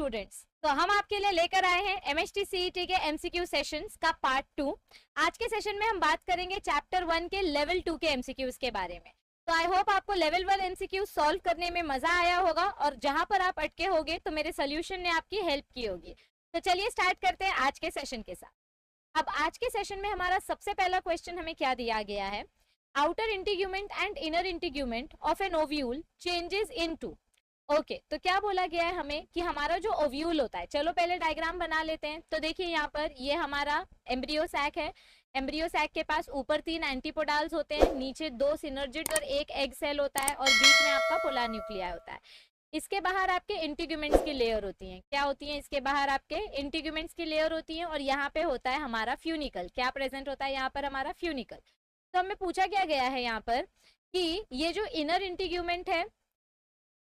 Students, तो हम आपके लिए लेकर आए हैं एमएचटी सीईटी के एमसीक्यू सेशंस का पार्ट 2। आज के सेशन में हम बात करेंगे चैप्टर 1 के लेवल 2 के एमसीक्यूज के बारे में। तो आई होप आपको लेवल 1 एमसीक्यू सॉल्व करने में मजा आया होगा और जहां पर आप अटके होगे तो मेरे सोल्यूशन ने आपकी हेल्प की होगी। तो चलिए स्टार्ट करते हैं आज के सेशन के साथ। अब आज के सेशन में हमारा सबसे पहला क्वेश्चन हमें क्या दिया गया है, outer integument and inner integument of an ovule changes into. Okay, तो क्या बोला गया है हमें कि हमारा जो ओव्यूल होता है, चलो पहले डायग्राम बना लेते हैं। तो देखिए यहाँ पर ये हमारा एम्ब्रियो सैक है। एम्ब्रियो सैक के पास ऊपर 3 एंटीपोडाल्स होते हैं, नीचे 2 सिनर्जिड और 1 एग सेल होता है और बीच में आपका पोलर न्यूक्लिया होता है। इसके बाहर आपके इंटीग्यूमेंट्स की लेयर होती हैं। क्या होती हैं इसके बाहर? आपके इंटीग्यूमेंट्स की लेयर होती है और यहाँ पे होता है हमारा फ्यूनिकल। क्या प्रेजेंट होता है यहाँ पर? हमारा फ्यूनिकल। तो हमें पूछा क्या गया है यहाँ पर कि ये जो इनर इंटीग्यूमेंट है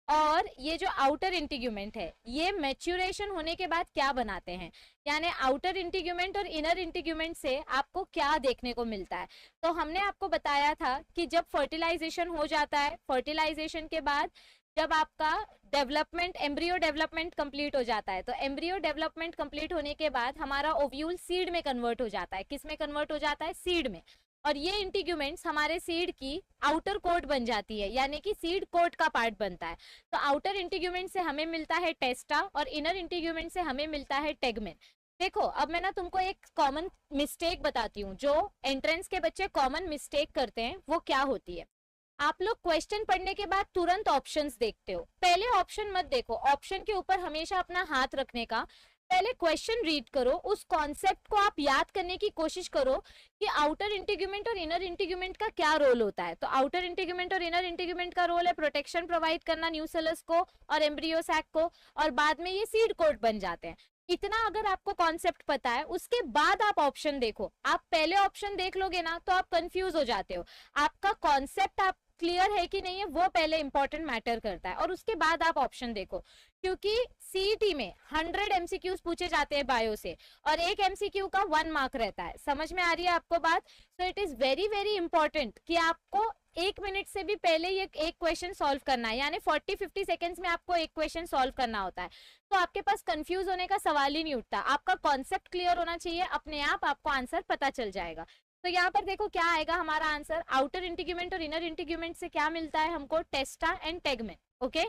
और ये जो आउटर इंटीग्यूमेंट है, ये मैच्योरेशन होने के बाद क्या बनाते हैं, यानी आउटर इंटीग्यूमेंट और इनर इंटीग्यूमेंट से आपको क्या देखने को मिलता है। तो हमने आपको बताया था कि जब फर्टिलाइजेशन हो जाता है, फर्टिलाइजेशन के बाद जब आपका डेवलपमेंट, एम्ब्रियो डेवलपमेंट कंप्लीट हो जाता है, तो एम्ब्रियो डेवलपमेंट कंप्लीट होने के बाद हमारा ओव्यूल सीड में कन्वर्ट हो जाता है। किस में कन्वर्ट हो जाता है? सीड में। और ये इंटीग्यूमेंट्स हमारे सीड की आउटर कोट बन जाती है, यानी कि सीड कोट का पार्ट बनता है। तो आउटर इंटीग्यूमेंट से हमें मिलता है टेस्टा और इनर इंटीग्यूमेंट से हमें मिलता है टेगमेन। देखो, अब मैं ना तुमको एक कॉमन मिस्टेक बताती हूँ जो एंट्रेंस के बच्चे कॉमन मिस्टेक करते हैं, वो क्या होती है। आप लोग क्वेश्चन पढ़ने के बाद तुरंत ऑप्शंस देखते हो। पहले ऑप्शन मत देखो, ऑप्शन के ऊपर हमेशा अपना हाथ रखने का, पहले क्वेश्चन रीड करो, उस कॉन्सेप्ट को आप याद करने की कोशिश करो कि आउटर इंटीग्यूमेंट और इनर इंटीग्यूमेंट का क्या रोल होता है। तो आउटर इंटीग्यूमेंट और इनर इंटीग्यूमेंट का रोल है प्रोटेक्शन प्रोवाइड करना न्यूसेलस को और एम्ब्रियो सैक को, और बाद में ये सीड कोट बन जाते हैं। इतना अगर आपको कॉन्सेप्ट पता है, उसके बाद आप ऑप्शन देखो। आप पहले ऑप्शन देख लोगे ना तो आप कंफ्यूज हो जाते हो। आपका कॉन्सेप्ट आप क्लियर है कि नहीं है, वो पहले इंपॉर्टेंट मैटर करता है, और उसके बाद आप ऑप्शन देखो। क्योंकि सीईटी में 100 एमसीक्यूज पूछे जाते हैं बायो से और एक एमसीक्यू का 1 मार्क रहता है। समझ में आ रही है आपको बात? So it is very very important कि आपको 1 मिनट से भी पहले ये एक क्वेश्चन सॉल्व करना है, यानी 40-50 सेकेंड्स में आपको एक क्वेश्चन सॉल्व करना होता है। तो आपके पास कंफ्यूज होने का सवाल ही नहीं उठता। आपका कॉन्सेप्ट क्लियर होना चाहिए, अपने आप आपको आंसर पता चल जाएगा। तो यहाँ पर देखो क्या आएगा हमारा आंसर। आउटर इंटीग्यूमेंट और इनर इंटीग्यूमेंट से क्या मिलता है हमको? Testa and tegmen. Okay,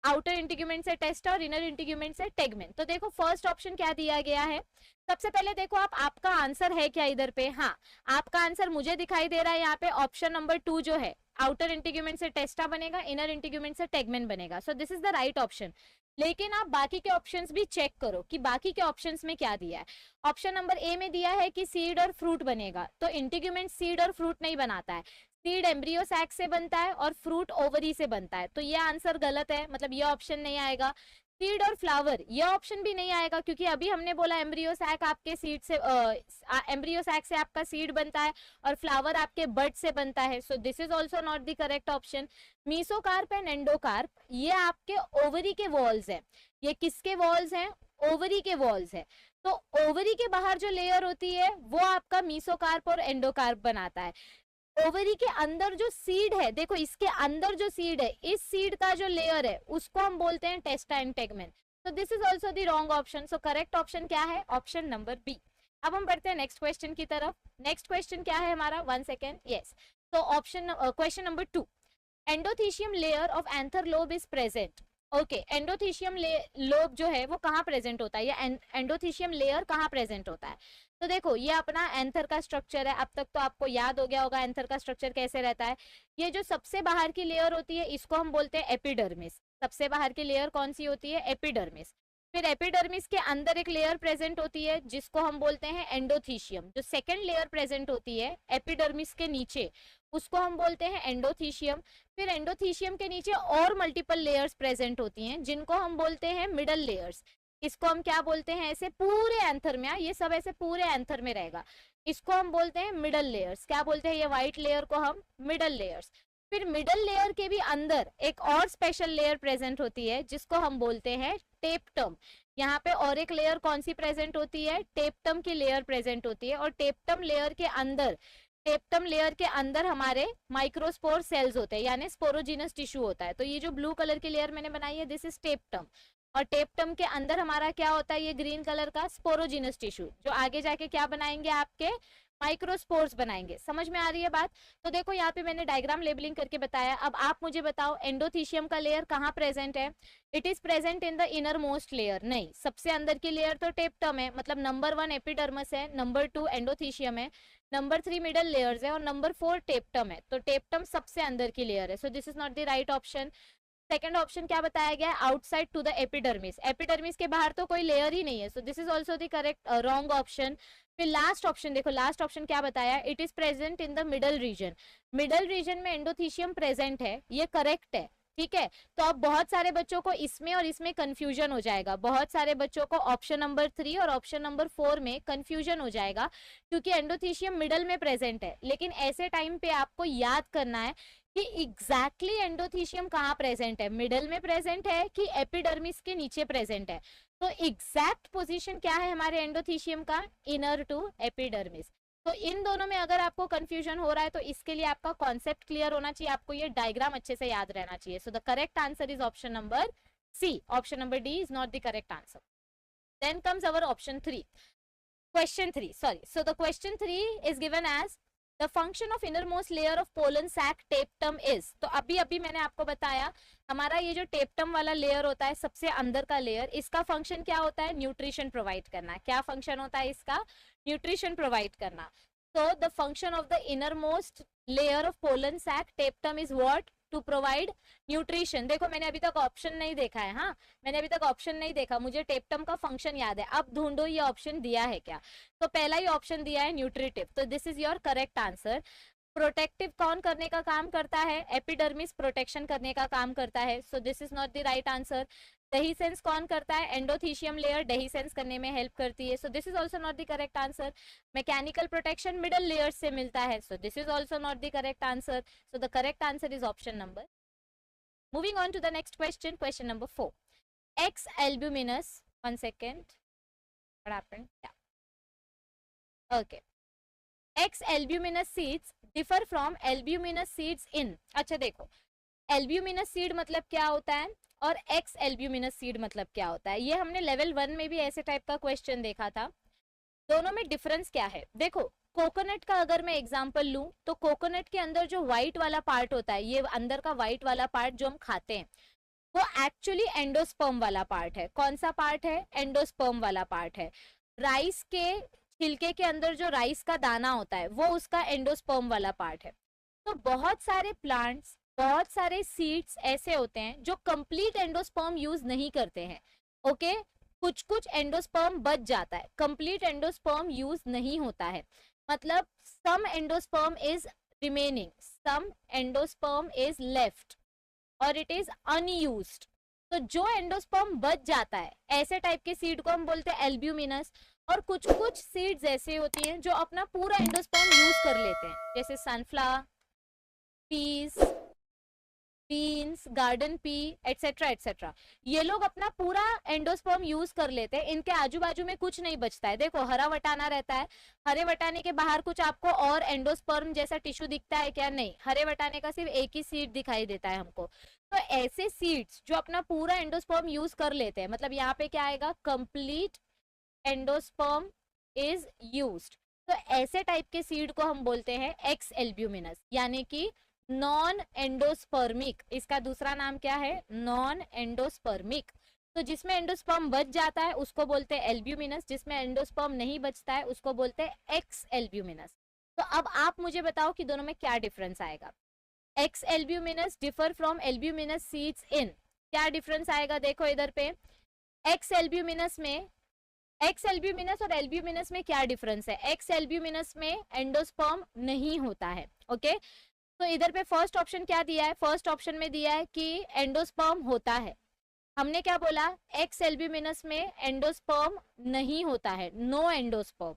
outer integument से टेस्टा और इनर इंटीग्यूमेंट से टेगमेन। तो देखो फर्स्ट ऑप्शन क्या दिया गया है। सबसे पहले देखो आपका आंसर है क्या इधर पे? हाँ, आपका आंसर मुझे दिखाई दे रहा है यहाँ पे। ऑप्शन नंबर 2 जो है, आउटर इंटीग्यूमेंट से टेस्टा बनेगा, इनर इंटीग्यूमेंट से टेगमेन बनेगा। सो this is the right option. लेकिन आप बाकी के ऑप्शंस भी चेक करो कि बाकी के ऑप्शंस में क्या दिया है। ऑप्शन नंबर ए में दिया है कि सीड और फ्रूट बनेगा, तो इंटीग्यूमेंट सीड और फ्रूट नहीं बनाता है। सीड एम्ब्रियो सैक से बनता है और फ्रूट ओवरी से बनता है। तो ये आंसर गलत है, मतलब ये ऑप्शन नहीं आएगा। सीड और फ्लावर, ये ऑप्शन भी नहीं आएगा, क्योंकि अभी हमने बोला एम्ब्रियो सैक आपके सीड से, एम्ब्रियो सैक से आपका सीड बनता है और फ्लावर आपके बड से बनता है। So this is also not the correct option. Mesocarp and endocarp, ये आपके ओवरी के वॉल्स है। ये किसके वॉल्स हैं? ओवरी के वॉल्स है। तो ओवरी के बाहर जो लेयर होती है वो आपका मीसोकार्प और एंडोकार्प बनाता है। ओवरी के अंदर जो सीड है, देखो इसके अंदर जो सीड है, इस सीड का जो लेयर है उसको हम बोलते हैं टेस्टा एंड टेगमेन। तो this is also the wrong option. So correct option क्या है? Option number B. अब हम बढ़ते हैं नेक्स्ट क्वेश्चन की तरफ। नेक्स्ट क्वेश्चन क्या है हमारा? 1 सेकेंड। यस, तो option question number 2, endothecium layer of anther lobe is present. Okay, endothecium lobe जो है वो कहाँ प्रेजेंट होता है, या एंडोथीशियम लेयर कहाँ प्रेजेंट होता है? तो देखो ये अपना एंथर का स्ट्रक्चर है। अब तक तो आपको याद हो गया होगा एंथर का स्ट्रक्चर कैसे रहता है। ये जो सबसे बाहर की लेयर होती है इसको हम बोलते हैं एपिडर्मिस। सबसे बाहर की लेयर कौन सी होती है? एपिडर्मिस। फिर एपिडर्मिस के अंदर एक लेयर प्रेजेंट होती है जिसको हम बोलते हैं एंडोथीशियम। जो सेकंड लेयर प्रेजेंट होती है एपिडर्मिस के नीचे, उसको हम बोलते हैं एंडोथीशियम। फिर एंडोथीशियम के नीचे और मल्टीपल लेयर्स प्रेजेंट होती हैं जिनको हम बोलते हैं मिडल लेयर्स। इसको हम क्या बोलते हैं? ऐसे पूरे एंथर में, ये सब ऐसे पूरे एंथर में रहेगा, इसको हम बोलते हैं मिडल लेयर्स। क्या बोलते हैं? ये व्हाइट लेयर को हम मिडल लेयर्स। फिर मिडल लेयर के भी अंदर एक और स्पेशल लेयर प्रेजेंट होती है जिसको हम बोलते हैं टेप्टम। यहाँ पे और एक लेयर कौन सी प्रेजेंट होती है? टेप्टम की लेयर प्रेजेंट होती है। और टेप्टम लेयर के अंदर, टेप्टम लेयर के अंदर हमारे माइक्रोस्पोर सेल्स होते हैं, यानी स्पोरोजिनस टिश्यू होता है। तो ये जो ब्लू कलर की लेयर मैंने बनाई है, दिस इज टेप्टम। और टेप्टम के अंदर हमारा क्या होता है, ये ग्रीन कलर का स्पोरोजिनस टिश्यू, जो आगे जाके क्या बनाएंगे, आपके माइक्रोस्पोर्स बनाएंगे। समझ में आ रही है बात? तो देखो यहाँ पे मैंने डायग्राम लेबलिंग करके बताया। अब आप मुझे बताओ एंडोथीशियम का लेयर कहाँ प्रेजेंट है? It is present in the inner most layer. नहीं, सबसे अंदर की लेयर तो टेप्टम है, मतलब नंबर 1 एपिडर्मस है, नंबर 2 एंडोथीशियम है, नंबर 3 मिडल लेयर्स है और नंबर 4 टेप्टम है। तो टेप्टम सबसे अंदर की लेयर है, so this is not the right option. Second option क्या बताया गया, outside to the epidermis. Epidermis के बाहर तो कोई लेयर ही नहीं है, so this is also the correct wrong option. फिर लास्ट ऑप्शन देखो, लास्ट ऑप्शन क्या बताया, it is present in the middle region. Middle region में एंडोथीशियम प्रेजेंट है, ये करेक्ट है, ठीक है। तो अब बहुत सारे बच्चों को इसमें और इसमें कंफ्यूजन हो जाएगा, बहुत सारे बच्चों को ऑप्शन नंबर 3 और ऑप्शन नंबर 4 में कंफ्यूजन हो जाएगा, क्योंकि एंडोथीशियम मिडल में प्रेजेंट है। लेकिन ऐसे टाइम पे आपको याद करना है कि एग्जैक्टली एंडोथीशियम कहाँ प्रेजेंट है, मिडल में प्रेजेंट है कि एपिडर्मिस के नीचे प्रेजेंट है। तो एग्जैक्ट पोजीशन क्या है हमारे एंडोथीशियम का, इनर टू एपिडर्मिस। तो इन दोनों में अगर आपको कंफ्यूजन हो रहा है तो इसके लिए आपका कॉन्सेप्ट क्लियर होना चाहिए, आपको ये डायग्राम अच्छे से याद रहना चाहिए। So the correct answer is option number C, option number D is not the correct answer. Then comes our option 3, question 3, sorry. So the question 3 is given as the function of innermost layer of pollen sac tapetum is. तो अभी मैंने आपको बताया हमारा ये जो टेप्टम वाला layer होता है, सबसे अंदर का लेयर, इसका फंक्शन क्या होता है, न्यूट्रिशन प्रोवाइड करना। क्या फंक्शन होता है इसका, न्यूट्रिशन प्रोवाइड करना। So the function of the innermost layer of pollen sac tapetum is what? To provide nutrition। देखो मैंने अभी तक ऑप्शन नहीं देखा है, हाँ मैंने अभी तक ऑप्शन नहीं देखा, मुझे टेप्टम का फंक्शन याद है। अब ढूंढो ये ऑप्शन दिया है क्या। तो पहला ही ऑप्शन दिया है न्यूट्रिटिव, तो this is your correct answer. Protective कौन करने का काम करता है, एपिडर्मिस प्रोटेक्शन करने का काम करता है, so this is not the right answer. Dehiscence कौन करता है, एंडोथीशियम लेयर डेहिसेंस करने में हेल्प करती है, so this is also not the correct answer. Mechanical protection middle layer से मिलता है, so this is also not the correct answer. So the correct answer is option number. Moving on to the next question, question number 4, exalbuminous, 1 second, what happened, yeah, okay, exalbuminous seeds differ from albuminous seeds in. अच्छा देखो, albuminous seed मतलब क्या होता है और x albuminous seed मतलब क्या होता है, ये हमने लेवल 1 में भी ऐसे टाइप का क्वेश्चन देखा था। दोनों में डिफरेंस क्या है, देखो कोकोनट का अगर मैं एग्जांपल लूं तो कोकोनट के अंदर जो व्हाइट वाला पार्ट होता है, ये अंदर का व्हाइट वाला पार्ट जो हम खाते हैं, वो एक्चुअली एंडोस्पर्म वाला पार्ट है। कौन सा पार्ट है, एंडोस्पर्म वाला पार्ट है। राइस के छिलके के अंदर जो राइस का दाना होता है वो उसका एंडोस्पर्म वाला पार्ट है। तो बहुत सारे प्लांट्स, बहुत सारे सीड्स ऐसे होते हैं जो कंप्लीट एंडोस्पर्म यूज नहीं करते हैं, ओके कुछ कुछ एंडोस्पर्म बच जाता है, कंप्लीट एंडोस्पर्म यूज नहीं होता है, मतलब some endosperm is remaining, some endosperm is left और इट इज अनयूज्ड। तो जो एंडोस्पर्म बच जाता है ऐसे टाइप के सीड को हम बोलते हैं एल्ब्यूमिनस। और कुछ कुछ सीड्स ऐसे होती हैं जो अपना पूरा एंडोस्पर्म यूज कर लेते हैं, जैसे sunflower, peas, beans, garden pea, etcetera etcetera. ये लोग अपना पूरा एंडोस्पर्म यूज कर लेते हैं, इनके आजू बाजू में कुछ नहीं बचता है। देखो हरा वटाना रहता है, हरे वटाने के बाहर कुछ आपको और एंडोस्पर्म जैसा टिश्यू दिखता है क्या, नहीं, हरे वटाने का सिर्फ एक ही सीड दिखाई देता है हमको। तो ऐसे सीड्स जो अपना पूरा एंडोस्पर्म यूज कर लेते हैं, मतलब यहाँ पे क्या आएगा, कंप्लीट एंडोस्पर्म इज यूज्ड। तो ऐसे टाइप के सीड को हम बोलते हैं एक्स एल्ब्यूमिनस, यानी कि नॉन एंडोस्पर्मिक। इसका दूसरा नाम क्या है, नॉन एंडोस्पर्मिक। तो जिसमें एंडोस्पर्म बच जाता है उसको बोलते हैं एल्ब्यूमिनस, जिसमें एंडोस्पर्म नहीं बचता है उसको बोलते हैं एक्स एल्ब्यूमिनस। तो अब आप मुझे बताओ कि दोनों में क्या डिफरेंस आएगा। X albuminous differ from albuminous seeds इन, क्या डिफरेंस आएगा, देखो इधर पे एक्स एल्ब्यूमिनस में, एक्स एल्ब्यूमिनस और एल्ब्यूमिनस में क्या डिफरेंस है, एक्स एल्ब्यूमिनस में एंडोस्पर्म नहीं होता है, ओके। तो इधर पे फर्स्ट ऑप्शन क्या दिया है, फर्स्ट ऑप्शन में दिया है कि एंडोस्पर्म होता है, हमने क्या बोला, एक्स एल्ब्यूमिनस में एंडोस्पर्म नहीं होता है, नो एंडोस्पर्म।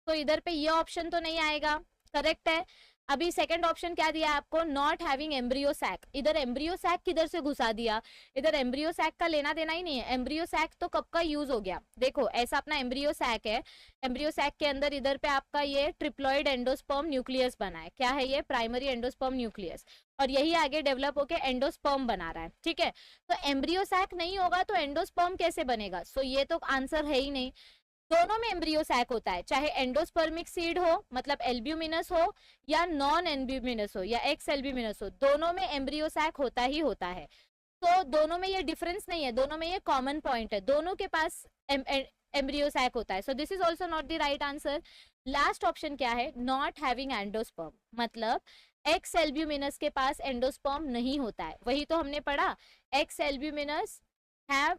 तो इधर पे ये ऑप्शन तो नहीं आएगा, करेक्ट है। अभी सेकंड ऑप्शन क्या दिया आपको, नॉट हैविंग एम्ब्रियो सैक। इधर एम्ब्रियो सैक किधर से घुसा दिया, इधर एम्ब्रियो सैक का लेना देना ही नहीं है, एम्ब्रियो सैक तो कब का यूज हो गया। देखो ऐसा अपना एम्ब्रियो सैक है, एम्ब्रियो सैक के अंदर इधर पे आपका ये ट्रिप्लॉइड एंडोस्पर्म न्यूक्लियस बना है, क्या है ये, प्राइमरी एंडोस्पर्म न्यूक्लियस। और यही आगे डेवलप होके एंडोस्पर्म बना रहा है, ठीक है। तो एम्ब्रियो सैक नहीं होगा तो एंडोस्पर्म कैसे बनेगा? सो ये तो आंसर है ही नहीं। दोनों में एम्ब्रियो सैक होता है, चाहे एंडोस्पर्मिक सीड हो मतलब एल्ब्यूमिनस हो या नॉन एल्ब्यूमिनस हो या एक्स एल्ब्यूमिनस हो, दोनों में एम्ब्रियो सैक होता ही होता है। तो दोनों में ये डिफरेंस नहीं है, दोनों में ये कॉमन पॉइंट है, दोनों के पास एम्ब्रियो सैक होता है। So this is also not the right answer. Last option क्या है? नॉट हैविंग एंडोस्पर्म, मतलब एक्स एल्ब्यूमिनस के पास एंडोस्पर्म नहीं होता है। वही तो हमने पढ़ा, x albuminous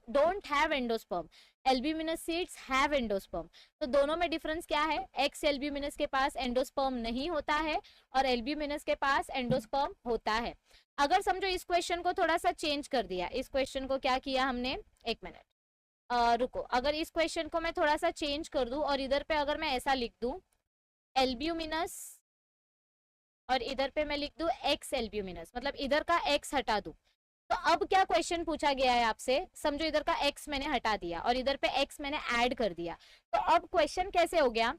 don't have endosperm, albuminous seeds have endosperm. तो दोनों में डिफरेंस क्या है? एक्स एल्ब्यूमिनस के पास एंडोस्पर्म नहीं होता है और एल्ब्यूमिनस के पास एंडोस्पर्म होता है। अगर समझो इस क्वेश्चन को थोड़ा सा चेंज कर दिया, इस क्वेश्चन को क्या किया हमने, एक मिनट रुको, अगर इस क्वेश्चन को मैं थोड़ा सा चेंज कर दूं और इधर पे अगर मैं ऐसा लिख दूं एल्ब्यूमिनस और इधर पे मैं लिख दूं एक्स एल्ब्यूमिनस, मतलब इधर का एक्स हटा दूं, तो अब क्या क्वेश्चन पूछा गया है आपसे? समझो इधर का एक्स मैंने हटा दिया और इधर पे एक्स मैंने ऐड कर दिया, तो अब क्वेश्चन कैसे हो गया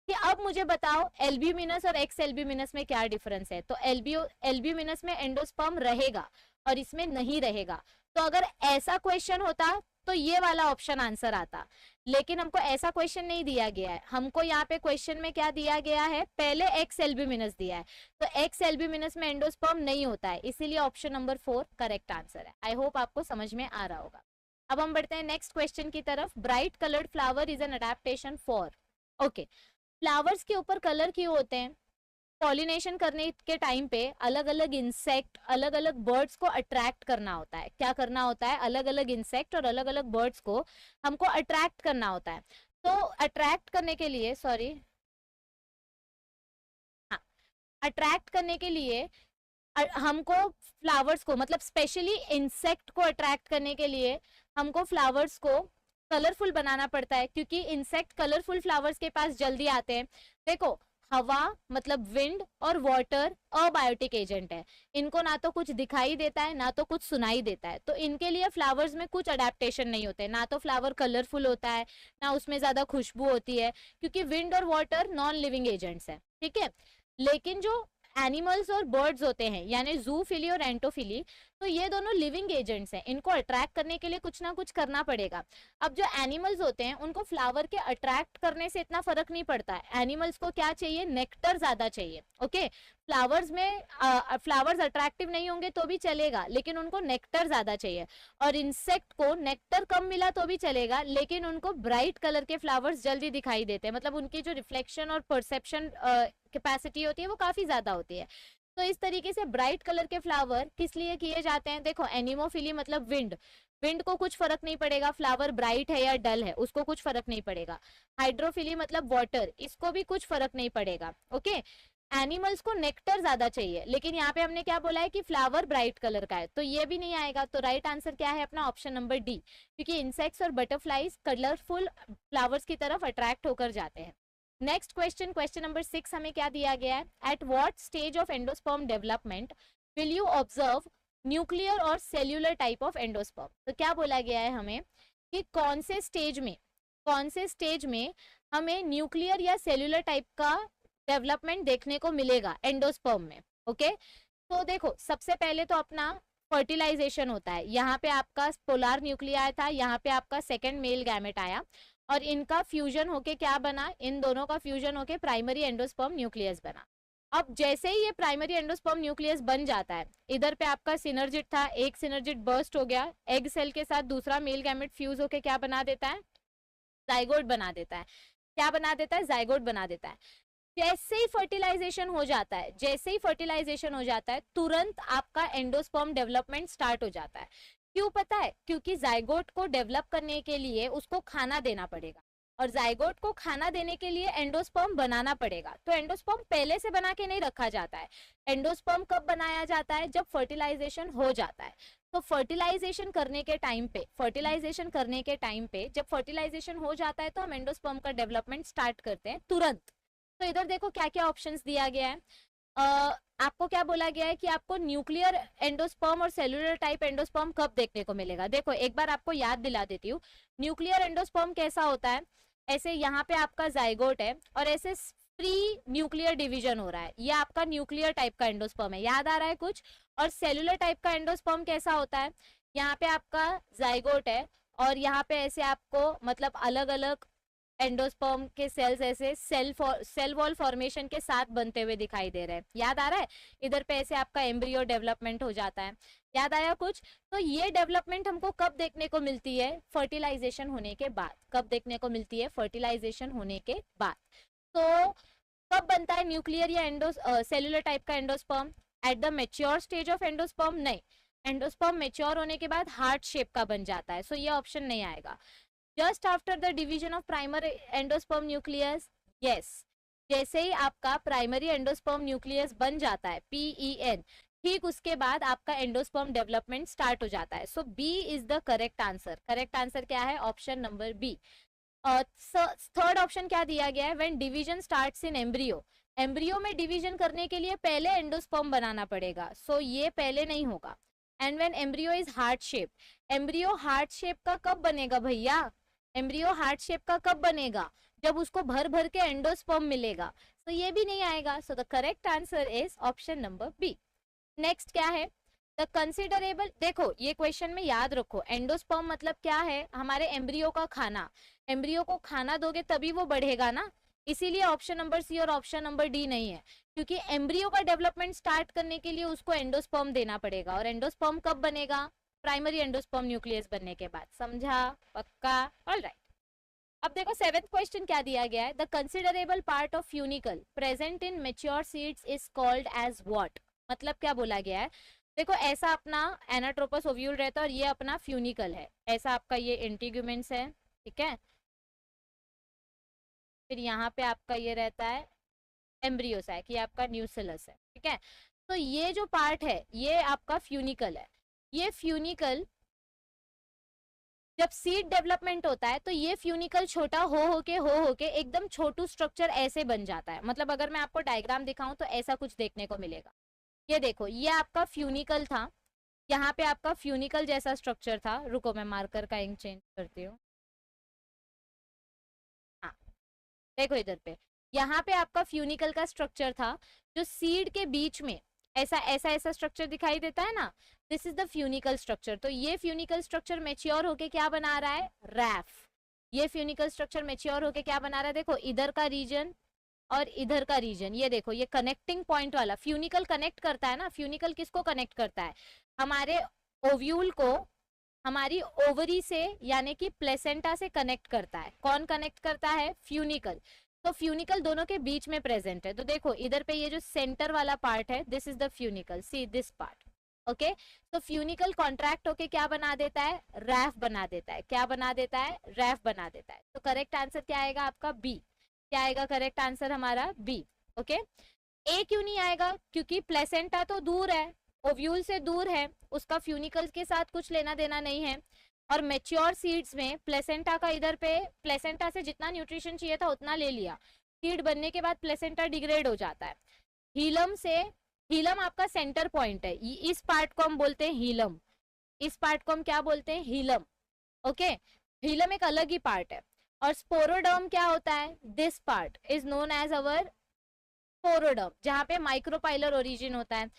कि अब मुझे बताओ एल्ब्यूमिनस और एक्स एल्ब्यूमिनस में क्या डिफरेंस है। तो एल्ब्यूमिनस में एंडोस्पर्म रहेगा और इसमें नहीं रहेगा। तो अगर ऐसा क्वेश्चन होता तो ये वाला ऑप्शन आंसर आता, लेकिन हमको ऐसा क्वेश्चन नहीं दिया गया है। हमको यहाँ पे क्वेश्चन में क्या दिया गया है? पहले एक्स एल्ब्यूमिनस दिया है, तो एक्स एल्ब्यूमिनस में एंडोस्पर्म नहीं होता है, इसीलिए ऑप्शन नंबर 4 करेक्ट आंसर है। आई होप आपको समझ में आ रहा होगा। अब हम बढ़ते हैं नेक्स्ट क्वेश्चन की तरफ। Bright coloured flower is an adaptation for, okay, flowers के ऊपर कलर क्यों होते हैं? पॉलिनेशन करने के टाइम पे अलग अलग इंसेक्ट, अलग अलग बर्ड्स को अट्रैक्ट करना होता है। क्या करना होता है? अलग अलग इंसेक्ट और अलग अलग बर्ड्स को हमको अट्रैक्ट करना होता है। तो अट्रैक्ट करने के लिए, सॉरी, हाँ, अट्रैक्ट करने के लिए हमको फ्लावर्स को, मतलब स्पेशली इंसेक्ट को अट्रैक्ट करने के लिए हमको फ्लावर्स को कलरफुल बनाना पड़ता है, क्योंकि इंसेक्ट कलरफुल फ्लावर्स के पास जल्दी आते हैं। देखो, हवा मतलब विंड और वाटर अबायोटिक एजेंट है, इनको ना तो कुछ दिखाई देता है ना तो कुछ सुनाई देता है, तो इनके लिए फ्लावर्स में कुछ अडेप्टेशन नहीं होते। ना तो फ्लावर कलरफुल होता है ना उसमें ज्यादा खुशबू होती है, क्योंकि विंड और वाटर नॉन लिविंग एजेंट्स है, ठीक है। लेकिन जो एनिमल्स और बर्ड्स होते हैं, यानी जूफिली और एंटोफिली, तो ये दोनों लिविंग एजेंट्स हैं, इनको अट्रैक्ट करने के लिए कुछ ना कुछ करना पड़ेगा। अब जो एनिमल्स होते हैं उनको फ्लावर के अट्रैक्ट करने से इतना फर्क नहीं पड़ता है। एनिमल्स को क्या चाहिए? नेक्टर ज्यादा चाहिए, ओके। फ्लावर्स में फ्लावर्स अट्रैक्टिव नहीं होंगे तो भी चलेगा, लेकिन उनको नेक्टर ज्यादा चाहिए। और इंसेक्ट को नेक्टर कम मिला तो भी चलेगा, लेकिन उनको ब्राइट कलर के फ्लावर्स जल्दी दिखाई देते हैं, मतलब उनकी जो रिफ्लेक्शन और परसेप्शन कैपेसिटी होती है वो काफी ज्यादा होती है। तो इस तरीके से ब्राइट कलर के फ्लावर किस लिए किए जाते हैं? देखो, एनिमोफिली मतलब विंड, विंड को कुछ फर्क नहीं पड़ेगा फ्लावर ब्राइट है या डल है, उसको कुछ फर्क नहीं पड़ेगा। हाइड्रोफिली मतलब वाटर, इसको भी कुछ फर्क नहीं पड़ेगा, ओके। एनिमल्स को नेक्टर ज्यादा चाहिए, लेकिन यहाँ पे हमने क्या बोला है कि फ्लावर ब्राइट कलर का है, तो ये भी नहीं आएगा। तो राइट आंसर क्या है अपना? ऑप्शन नंबर डी, क्योंकि इंसेक्ट्स और बटरफ्लाईज कलरफुल फ्लावर्स की तरफ अट्रैक्ट होकर जाते हैं। नेक्स्ट क्वेश्चन, क्वेश्चन नंबर 6 हमें क्या दिया गया है? At what stage of endosperm development will you observe nuclear और सेल्यूलर टाइप ऑफ एंडोस्पर्म? तो क्या बोला गया है हमें कि कौन से स्टेज में हमें न्यूक्लियर या सेल्यूलर टाइप का डेवलपमेंट देखने को मिलेगा एंडोस्पर्म में, ओके। तो देखो, सबसे पहले तो अपना फर्टिलाइजेशन होता है। यहाँ पे आपका पोलर न्यूक्लियाई था, यहाँ पे आपका सेकेंड मेल गैमेट आया और इनका फ्यूजन होके क्या बना? इन दोनों का फ्यूजन होके प्राइमरी एंडोस्पर्म न्यूक्लियस बना। अब जैसे ही ये प्राइमरी एंडोस्पर्म न्यूक्लियस बन जाता है, इधर पे आपका सिनर्जिड था, एक सिनर्जिड बर्स्ट हो गया, एग सेल के साथ दूसरा मेल गैमेट फ्यूज होके क्या बना देता है? जाइगोट बना देता है। क्या बना देता है? जाइगोट बना देता है। जैसे ही फर्टिलाइजेशन हो जाता है, तुरंत आपका एंडोस्पर्म डेवलपमेंट स्टार्ट हो जाता है। क्यों पता है? क्योंकि जाइगोट को डेवलप करने के लिए उसको खाना देना पड़ेगा, और जाइगोट को खाना देने के लिए एंडोस्पर्म बनाना पड़ेगा। तो एंडोस्पर्म पहले से बना के नहीं रखा जाता है। एंडोस्पर्म कब बनाया जाता है? जब फर्टिलाइजेशन हो जाता है। तो फर्टिलाइजेशन करने के टाइम पे जब फर्टिलाइजेशन हो जाता है तो हम एंडोस्पर्म का डेवलपमेंट स्टार्ट करते हैं तुरंत। तो इधर देखो क्या क्या ऑप्शंस दिया गया है। आपको क्या बोला गया है कि आपको न्यूक्लियर एंडोस्पर्म और सेलुलर टाइप एंडोस्पर्म कब देखने को मिलेगा? देखो, एक बार आपको याद दिला देती हूँ। न्यूक्लियर एंडोस्पर्म कैसा होता है? ऐसे यहाँ पे आपका जाइगोट है और ऐसे प्री न्यूक्लियर डिवीजन हो रहा है, ये आपका न्यूक्लियर टाइप का एंडोस्पर्म है, याद आ रहा है कुछ। और सेलुलर टाइप का एंडोस्पर्म कैसा होता है, यहाँ पे आपका जाइगोट है और यहाँ पे ऐसे आपको मतलब अलग अलग एंडोस्पर्म के सेल्स ऐसे सेल वॉल फॉर्मेशन के साथ बनते हुए दिखाई दे रहे हैं, याद आ रहा है। इधर पे ऐसे आपका एम्ब्रियो डेवलपमेंट हो जाता है, याद आया कुछ। तो ये डेवलपमेंट हमको कब देखने को मिलती है, फर्टिलाइजेशन होने के बाद। कब देखने को मिलती है, फर्टिलाइजेशन होने के बाद। तो कब बनता है न्यूक्लियर या सेलुलर टाइप का endosperm, at the mature stage of endosperm नहीं, एंडोस्पर्म मेच्योर होने के बाद हार्ट शेप का बन जाता है, सो ये ऑप्शन नहीं आएगा। Just after the division of primary endosperm nucleus, yes, जैसे ही आपका प्राइमरी एंडोस्पर्म न्यूक्लियस बन जाता है, PEN, ठीक उसके बाद आपका एंडोस्पर्म डेवलपमेंट स्टार्ट हो जाता है। So B is the correct answer. Correct answer क्या है, option number B. Third option क्या दिया गया है, when division starts in embryo, embryo में डिवीजन करने के लिए पहले एंडोस्पर्म बनाना पड़ेगा, सो ये पहले नहीं होगा। And when embryo is heart shape, embryo heart shape का कब बनेगा भैया, एम्ब्रियो हार्ट शेप का कब बनेगा, जब उसको भर भर के एंडोस्पर्म मिलेगा, तो ये भी नहीं आएगा। So the correct answer is option number B. Next क्या है, द कंसिडरेबल, देखो ये क्वेश्चन में याद रखो, एंडोस्पर्म मतलब क्या है, हमारे एम्ब्रियो का खाना, एम्ब्रियो को खाना दोगे तभी वो बढ़ेगा ना, इसीलिए ऑप्शन नंबर सी और ऑप्शन नंबर डी नहीं है, क्योंकि एम्ब्रियो का डेवलपमेंट स्टार्ट करने के लिए उसको एंडोस्पर्म देना पड़ेगा, और एंडोस्पर्म कब बनेगा, प्राइमरी एंडोस्पर्म न्यूक्लियस बनने के बाद, समझा, पक्का, ऑलराइट। अब देखो सेवेंथ क्वेश्चन क्या दिया गया है, the considerable part of funicle present in mature seeds is called as what, मतलब क्या बोला गया है, देखो ऐसा अपना एनाट्रोपस ओव्यूल रहता है और ये अपना फ्यूनिकल है, ऐसा आपका ये इंटीग्यूमेंट्स है, ठीक है, फिर यहाँ पे आपका ये रहता है एम्ब्रियोसैक, ये आपका न्यूसेलस है, ठीक है। तो ये जो पार्ट है ये आपका फ्यूनिकल है, ये फ्यूनिकल जब सीड डेवलपमेंट होता है तो ये फ्यूनिकल छोटा हो के एकदम छोटू स्ट्रक्चर ऐसे बन जाता है, मतलब अगर मैं आपको डायग्राम दिखाऊं तो ऐसा कुछ देखने को मिलेगा। ये देखो ये आपका फ्यूनिकल था, यहाँ पे आपका फ्यूनिकल जैसा स्ट्रक्चर था, रुको मैं मार्कर का इंक चेंज करती हूँ, हाँ देखो इधर पे, यहाँ पे आपका फ्यूनिकल का स्ट्रक्चर था, जो सीड के बीच में ऐसा ऐसा ऐसा स्ट्रक्चर दिखाई देता है ना, this is the funicle structure. तो ये फ्यूनिकल स्ट्रक्चर मेच्योर होके क्या बना रहा है, रैफ, ये फ्यूनिकल स्ट्रक्चर मेच्योर होके क्या बना रहा है, देखो इधर का रीजन और इधर का रीजन, ये देखो ये कनेक्टिंग पॉइंट वाला फ्यूनिकल कनेक्ट करता है ना, फ्यूनिकल किसको कनेक्ट करता है, हमारे ओव्यूल को हमारी ओवरी से यानी कि प्लेसेंटा से कनेक्ट करता है, कौन कनेक्ट करता है, फ्यूनिकल। तो फ्यूनिकल दोनों के बीच में प्रेजेंट है, तो देखो इधर पे ये जो सेंटर वाला पार्ट है, this is the funicle, see this part, okay. तो फ्यूनिकल कॉन्ट्रैक्ट होके क्या बना देता है, रैफ बना देता है, क्या बना देता है, रैफ बना देता है। तो करेक्ट आंसर क्या आएगा आपका, बी, क्या आएगा करेक्ट आंसर हमारा बी, ओके। ए क्यों नहीं आएगा, क्योंकि प्लेसेंटा तो दूर है, ओव्यूल से दूर है, उसका फ्यूनिकल के साथ कुछ लेना देना नहीं है, और मेच्योर सीड्स में प्लेसेंटा का इधर पे, प्लेसेंटा से जितना न्यूट्रिशन चाहिए था उतना ले लिया, सीड बनने के बाद प्लेसेंटा डिग्रेड हो जाता है, हीलम से, हीलम आपका सेंटर पॉइंट है, इस पार्ट को हम बोलते हैं हीलम, इस पार्ट को हम क्या बोलते हैं, हीलम, ओके। हीलम एक अलग ही पार्ट है, और स्पोरोडर्म क्या होता है, this part is known as our sporoderm, जहाँ पे माइक्रोपाइलर ओरिजिन होता है,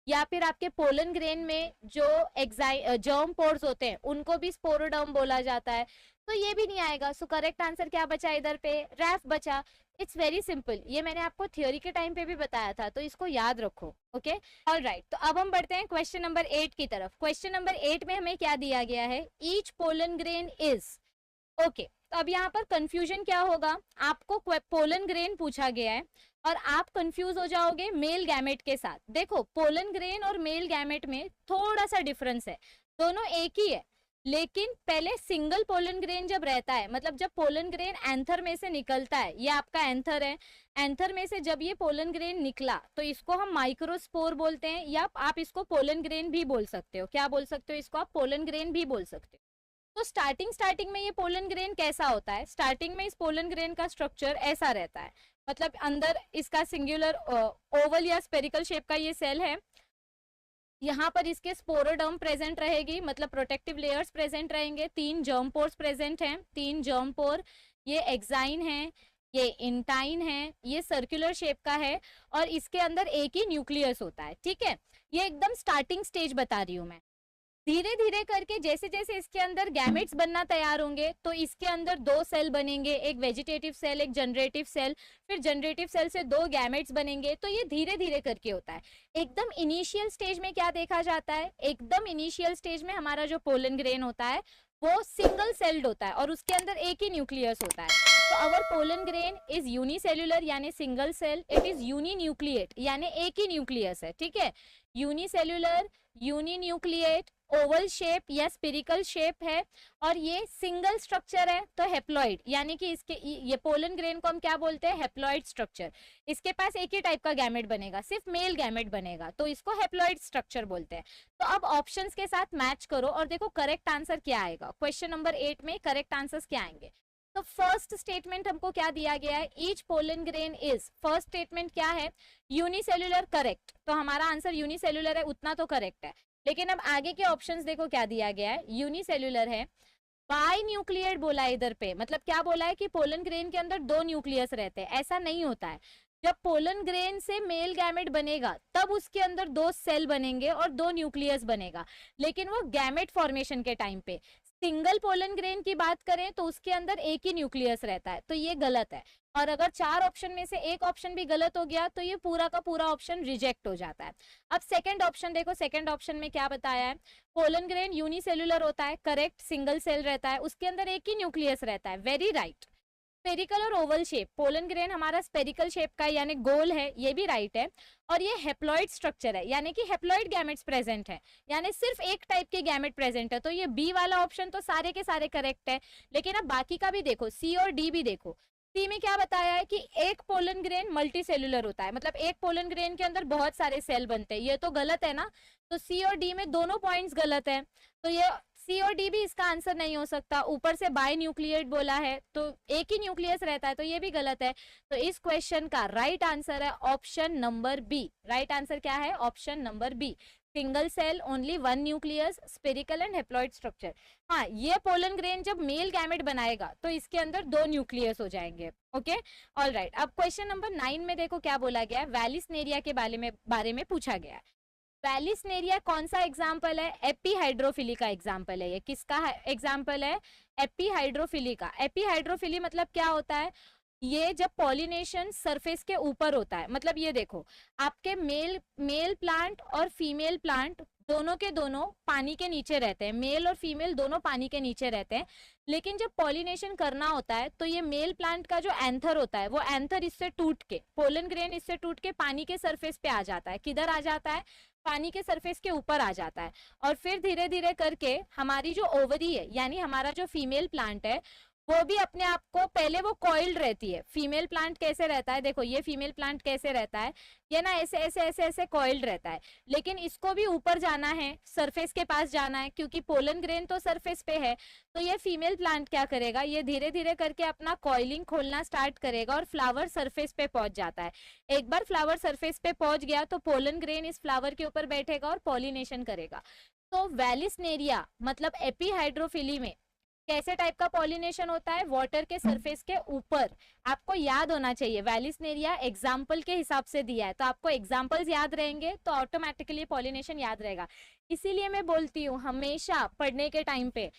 या फिर आपके पोलन ग्रेन में जो जर्म पोर्स होते हैं उनको भी स्पोरोडर्म बोला जाता है। तो ये भी नहीं आएगा, सो करेक्ट आंसर क्या बचा इधर पे, रैफ बचा। इट्स वेरी सिंपल, ये मैंने आपको थ्योरी के टाइम पे भी बताया था, तो इसको याद रखो, ओके, ऑलराइट। तो अब हम बढ़ते हैं क्वेश्चन नंबर 8 की तरफ। क्वेश्चन नंबर 8 में हमें क्या दिया गया है, each pollen grain is, okay. तो अब यहाँ पर कंफ्यूजन क्या होगा, आपको पोलन ग्रेन पूछा गया है और आप कंफ्यूज हो जाओगे मेल गैमेट के साथ। देखो पोलन ग्रेन और मेल गैमेट में थोड़ा सा डिफरेंस है, दोनों एक ही है, लेकिन पहले सिंगल पोलन ग्रेन जब रहता है, मतलब जब पोलन ग्रेन एंथर में से निकलता है, ये आपका एंथर है, एंथर में से जब ये पोलन ग्रेन निकला तो इसको हम माइक्रोस्पोर बोलते हैं, या आप इसको पोलन ग्रेन भी बोल सकते हो, क्या बोल सकते हो, इसको आप पोलन ग्रेन भी बोल सकते हो। तो स्टार्टिंग में ये पोलन ग्रेन कैसा होता है, स्टार्टिंग में इस पोलन ग्रेन का स्ट्रक्चर ऐसा रहता है, मतलब अंदर इसका सिंगुलर ओवल या स्पेरिकल शेप का ये सेल है, यहाँ पर इसके स्पोरोडर्म प्रेजेंट रहेगी, मतलब प्रोटेक्टिव लेयर्स प्रेजेंट रहेंगे, 3 जर्म पोर्स प्रेजेंट हैं, 3 जर्म पोर, ये एक्साइन है, ये इंटाइन है, ये सर्कुलर शेप का है और इसके अंदर एक ही न्यूक्लियस होता है, ठीक है। ये एकदम स्टार्टिंग स्टेज बता रही हूँ मैं। धीरे धीरे करके जैसे जैसे इसके अंदर गैमेट्स बनना तैयार होंगे तो इसके अंदर दो सेल बनेंगे, एक वेजिटेटिव सेल, एक जनरेटिव सेल, फिर जनरेटिव सेल से दो गैमेट्स बनेंगे। तो ये धीरे धीरे करके होता है। एकदम इनिशियल स्टेज में क्या देखा जाता है, एकदम इनिशियल स्टेज में हमारा जो पोलन ग्रेन होता है वो सिंगल सेल्ड होता है और उसके अंदर एक ही न्यूक्लियस होता है। तो our pollen grain is unicellular यानी single cell, it is uninucleate यानी एक ही न्यूक्लियस है, ठीक है। यूनिसेल्युलर, यूनिन्यूक्लिएट, ओवल शेप या स्पिरिकल शेप है और ये सिंगल स्ट्रक्चर है तो हेप्लॉइड, यानी कि इसके ये पोलन ग्रेन को हम क्या बोलते हैं, हेप्लॉइड स्ट्रक्चर। इसके पास एक ही टाइप का गैमेट बनेगा, सिर्फ मेल गैमेट बनेगा, तो इसको हेप्लॉइड स्ट्रक्चर बोलते हैं। तो अब ऑप्शंस के साथ मैच करो और देखो करेक्ट आंसर क्या आएगा। क्वेश्चन नंबर 8 में करेक्ट आंसर्स क्या आएंगे। तो फर्स्ट स्टेटमेंट हमको क्या दिया गया है, each pollen grain is, first statement क्या है, यूनिसेल्युलर, करेक्ट। तो हमारा आंसर यूनिसेल्युलर है, उतना तो करेक्ट है। लेकिन अब आगे के ऑप्शंस देखो क्या दिया गया है, यूनिसेल्युलर है, बाई न्यूक्लियड बोला है इधर पे, मतलब क्या बोला है कि पोलन ग्रेन के अंदर दो न्यूक्लियस रहते हैं। ऐसा नहीं होता है, जब पोलन ग्रेन से मेल गैमेट बनेगा तब उसके अंदर दो सेल बनेंगे और दो न्यूक्लियस बनेगा, लेकिन वो गैमेट फॉर्मेशन के टाइम पे। सिंगल पोलन ग्रेन की बात करें तो उसके अंदर एक ही न्यूक्लियस रहता है, तो ये गलत है। और अगर चार ऑप्शन में से एक ऑप्शन भी गलत हो गया तो ये पूरा का पूरा ऑप्शन रिजेक्ट हो जाता है। अब सेकंड ऑप्शन देखो, सेकंड ऑप्शन में क्या बताया है, पोलन ग्रेन यूनिसेल्युलर होता है, करेक्ट, सिंगल सेल रहता है, उसके अंदर एक ही न्यूक्लियस रहता है, वेरी राइट। स्पेरिकल और ओवल शेप, पोलन ग्रेन हमारा स्पेरिकल शेप का है यानी गोल है, ये भी राइट है। और ये हेप्लॉइड स्ट्रक्चर है यानी कि हेप्लॉइड गैमेट्स प्रेजेंट है, यानी सिर्फ एक टाइप के गैमेट प्रेजेंट है, तो ये बी वाला ऑप्शन तो सारे के सारे करेक्ट है। लेकिन अब बाकी का भी देखो, सी और डी भी देखो। सी में क्या बताया है कि एक पोलन ग्रेन मल्टी सेल्युलर होता है, मतलब एक पोलन ग्रेन के अंदर बहुत सारे सेल बनते हैं, ये तो गलत है ना। तो सी और डी में दोनों पॉइंट्स गलत है, तो ये सी और डी भी इसका आंसर नहीं हो सकता। ऊपर से बाई न्यूक्लियड बोला है तो एक ही न्यूक्लियस रहता है, तो ये भी गलत है। तो इस क्वेश्चन का राइट आंसर है option number B. Right answer क्या है, option number B, single cell, only one nucleus, spherical and haploid structure. हाँ, ये पोलन ग्रेन जब मेल गैमेट बनाएगा तो इसके अंदर दो न्यूक्लियस हो जाएंगे। Okay, all right. अब क्वेश्चन नंबर 9 में देखो क्या बोला गया है, वैलिस्नेरिया के बारे में पूछा गया है। वैलिस्नेरिया कौन सा एग्जाम्पल है, एपीहाइड्रोफिली का एग्जाम्पल है। ये किसका एग्जाम्पल है, एपीहाइड्रोफिली का। एपीहाइड्रोफिली मतलब क्या होता है, ये जब पॉलिनेशन सरफेस के ऊपर होता है, मतलब ये देखो आपके मेल प्लांट और फीमेल प्लांट दोनों के दोनों पानी के नीचे रहते हैं, मेल और फीमेल दोनों पानी के नीचे रहते हैं। लेकिन जब पॉलिनेशन करना होता है तो ये मेल प्लांट का जो एंथर होता है वो एंथर इससे टूट के, पोलन ग्रेन इससे टूट के पानी के सरफेस पे आ जाता है। किधर आ जाता है, पानी के सरफेस के ऊपर आ जाता है। और फिर धीरे धीरे करके हमारी जो ओवरी है यानी हमारा जो फीमेल प्लांट है वो भी अपने आप को, पहले वो कॉइल्ड रहती है। फीमेल प्लांट कैसे रहता है, देखो ये फीमेल प्लांट कैसे रहता है, ये ना ऐसे ऐसे ऐसे ऐसे कॉइल्ड रहता है। लेकिन इसको भी ऊपर जाना है, सरफेस के पास जाना है, क्योंकि पोलन ग्रेन तो सरफेस पे है। तो ये फीमेल प्लांट क्या करेगा, ये धीरे धीरे करके अपना कॉइलिंग खोलना स्टार्ट करेगा और फ्लावर सरफेस पे पहुंच जाता है। एक बार फ्लावर सरफेस पे पहुंच गया तो पोलन ग्रेन इस फ्लावर के ऊपर बैठेगा और पॉलिनेशन करेगा। तो वैलिस्नेरिया मतलब एपीहाइड्रोफिली में कैसे टाइप का पॉलिनेशन होता है, वाटर के सरफेस के ऊपर। आपको याद होना चाहिए, वैलिस्नेरिया एग्जाम्पल के हिसाब से दिया है, तो आपको एग्जाम्पल्स याद रहेंगे तो ऑटोमेटिकली पॉलिनेशन याद रहेगा। इसीलिए मैं बोलती हूँ हमेशा पढ़ने के टाइम पे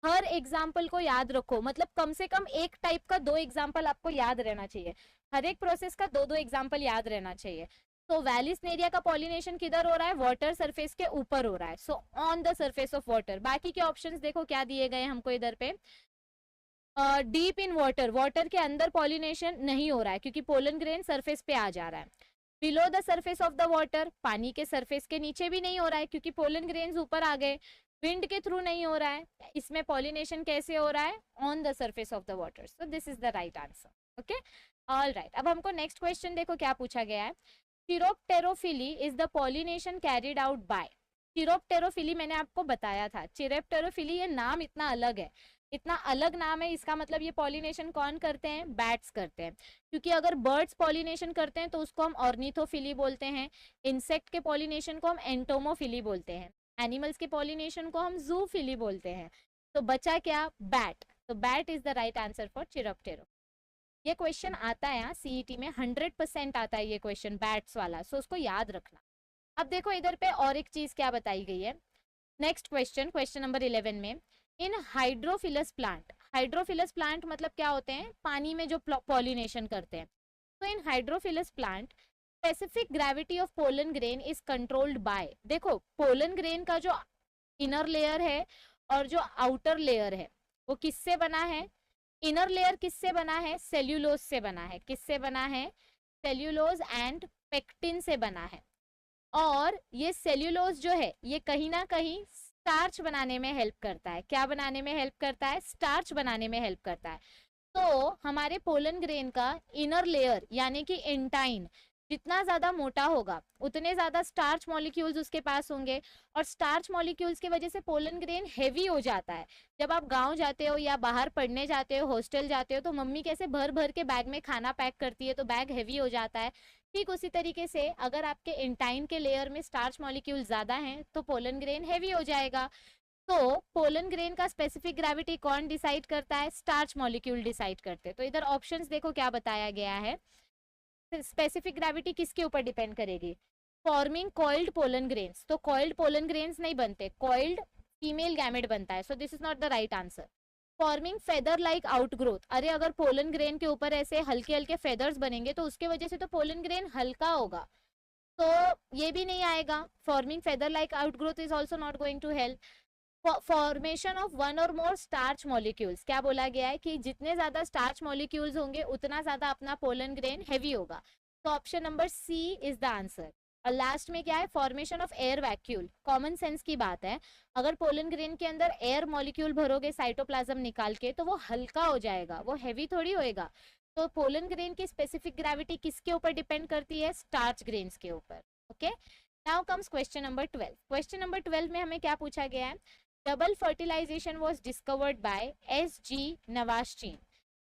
हर एग्जाम्पल को याद रखो, मतलब कम से कम एक टाइप का दो एग्जाम्पल आपको याद रहना चाहिए, हर एक प्रोसेस का दो दो एग्जाम्पल याद रहना चाहिए। तो वैलिस्नेरिया का पॉलिनेशन किधर हो रहा है, वाटर सरफेस के ऊपर हो रहा है, so on the surface of water. बाकी के ऑप्शंस देखो क्या दिए गए हमको इधर पे, डीप इन वाटर, वाटर के अंदर पॉलिनेशन नहीं हो रहा है क्योंकि पोलन ग्रेन सरफेस पे आ जा रहा है। Below the surface of the water, पानी के सरफेस के नीचे भी नहीं हो रहा है क्योंकि पोलन ग्रेन्स ऊपर आ गए। विंड के थ्रू नहीं हो रहा है, इसमें पॉलिनेशन कैसे हो रहा है, on the surface of the water. So this is the right answer. Okay, all right. अब हमको नेक्स्ट क्वेश्चन देखो क्या पूछा गया है, chiropterophily is the pollination carried out by. Chiropterophily मैंने आपको बताया था, चिरोप्टेरोफिली ये नाम इतना अलग है, इतना अलग नाम है, इसका मतलब ये पॉलिनेशन कौन करते हैं, बैट्स करते हैं। क्योंकि अगर बर्ड्स पॉलिनेशन करते हैं तो उसको हम ऑर्निथोफिली बोलते हैं, इंसेक्ट के पॉलिनेशन को हम एंटोमोफिली बोलते हैं, एनिमल्स के पॉलिनेशन को हम जूफिली बोलते हैं। तो बचा क्या, बैट। तो bat is the right answer for chiroptero. ये क्वेश्चन आता है यहाँ सीईटी में, 100% आता है ये क्वेश्चन, बैट्स वाला, सो उसको याद रखना। अब देखो इधर पे और एक चीज क्या बताई गई है, नेक्स्ट क्वेश्चन, क्वेश्चन नंबर 11 में, इन हाइड्रोफिलस प्लांट, हाइड्रोफिलस प्लांट मतलब क्या होते हैं, पानी में जो पॉलिनेशन करते हैं, तो in hydrophilous plant specific gravity of pollen grain is controlled by, देखो पोलन ग्रेन का जो इनर लेयर है और जो आउटर लेयर है वो किससे बना है, इनर लेयर किससे बना है, सेल्यूलोज से बना है, किससे बना है, सेल्यूलोज एंड पेक्टिन से बना है। और ये सेल्यूलोज जो है ये कहीं ना कहीं स्टार्च बनाने में हेल्प करता है, क्या बनाने में हेल्प करता है, स्टार्च बनाने में हेल्प करता है। तो हमारे पोलन ग्रेन का इनर लेयर यानी कि इंटाइन जितना ज्यादा मोटा होगा उतने ज्यादा स्टार्च मॉलिक्यूल्स उसके पास होंगे, और स्टार्च मॉलिक्यूल्स की वजह से पोलन ग्रेन हेवी हो जाता है। जब आप गांव जाते हो या बाहर पढ़ने जाते हो, हॉस्टल जाते हो, तो मम्मी कैसे भर भर के बैग में खाना पैक करती है तो बैग हेवी हो जाता है, ठीक उसी तरीके से अगर आपके इंटाइन के लेयर में स्टार्च मॉलिक्यूल ज्यादा हैं तो पोलन ग्रेन हेवी हो जाएगा। तो पोलन ग्रेन का स्पेसिफिक ग्रेविटी कौन डिसाइड करता है, स्टार्च मॉलिक्यूल डिसाइड करते हैं। तो इधर ऑप्शंस देखो क्या बताया गया है, स्पेसिफिक ग्रेविटी किसके ऊपर डिपेंड करेगी, फॉर्मिंग कॉइल्ड पोलन ग्रेन्स, तो कॉइल्ड पोलन ग्रेन्स नहीं बनते, कॉइल्ड फीमेल गैमेट बनता है, so this is not the right answer. Forming feather like outgrowth, अरे अगर पोलन ग्रेन के ऊपर ऐसे हल्के हल्के फेदर्स बनेंगे तो उसके वजह से तो पोलन ग्रेन हल्का होगा, तो ये भी नहीं आएगा। Forming feather like outgrowth is also not going to help. Formation of one और मोर स्टार्च मॉलिक्यूल्स, क्या बोला गया है कि जितने ज्यादा स्टार्च मॉलिक्यूल्स होंगे उतना ज्यादा अपना पोलन ग्रेन हेवी होगा, तो option number C is the answer. और लास्ट में क्या है, formation of air vacuole, common sense की बात है, अगर पोलन ग्रेन के अंदर एयर मॉलिक्यूल भरोगे साइटोप्लाज्म निकाल के तो वो हल्का हो जाएगा, वो हेवी थोड़ी होएगा। तो पोलन ग्रेन की स्पेसिफिक ग्रेविटी किसके ऊपर डिपेंड करती है, स्टार्च ग्रेन्स के ऊपर। Okay, now comes question number 12। Question number 12 में हमें क्या पूछा गया है, double fertilization was discovered by S G. Nawaschin,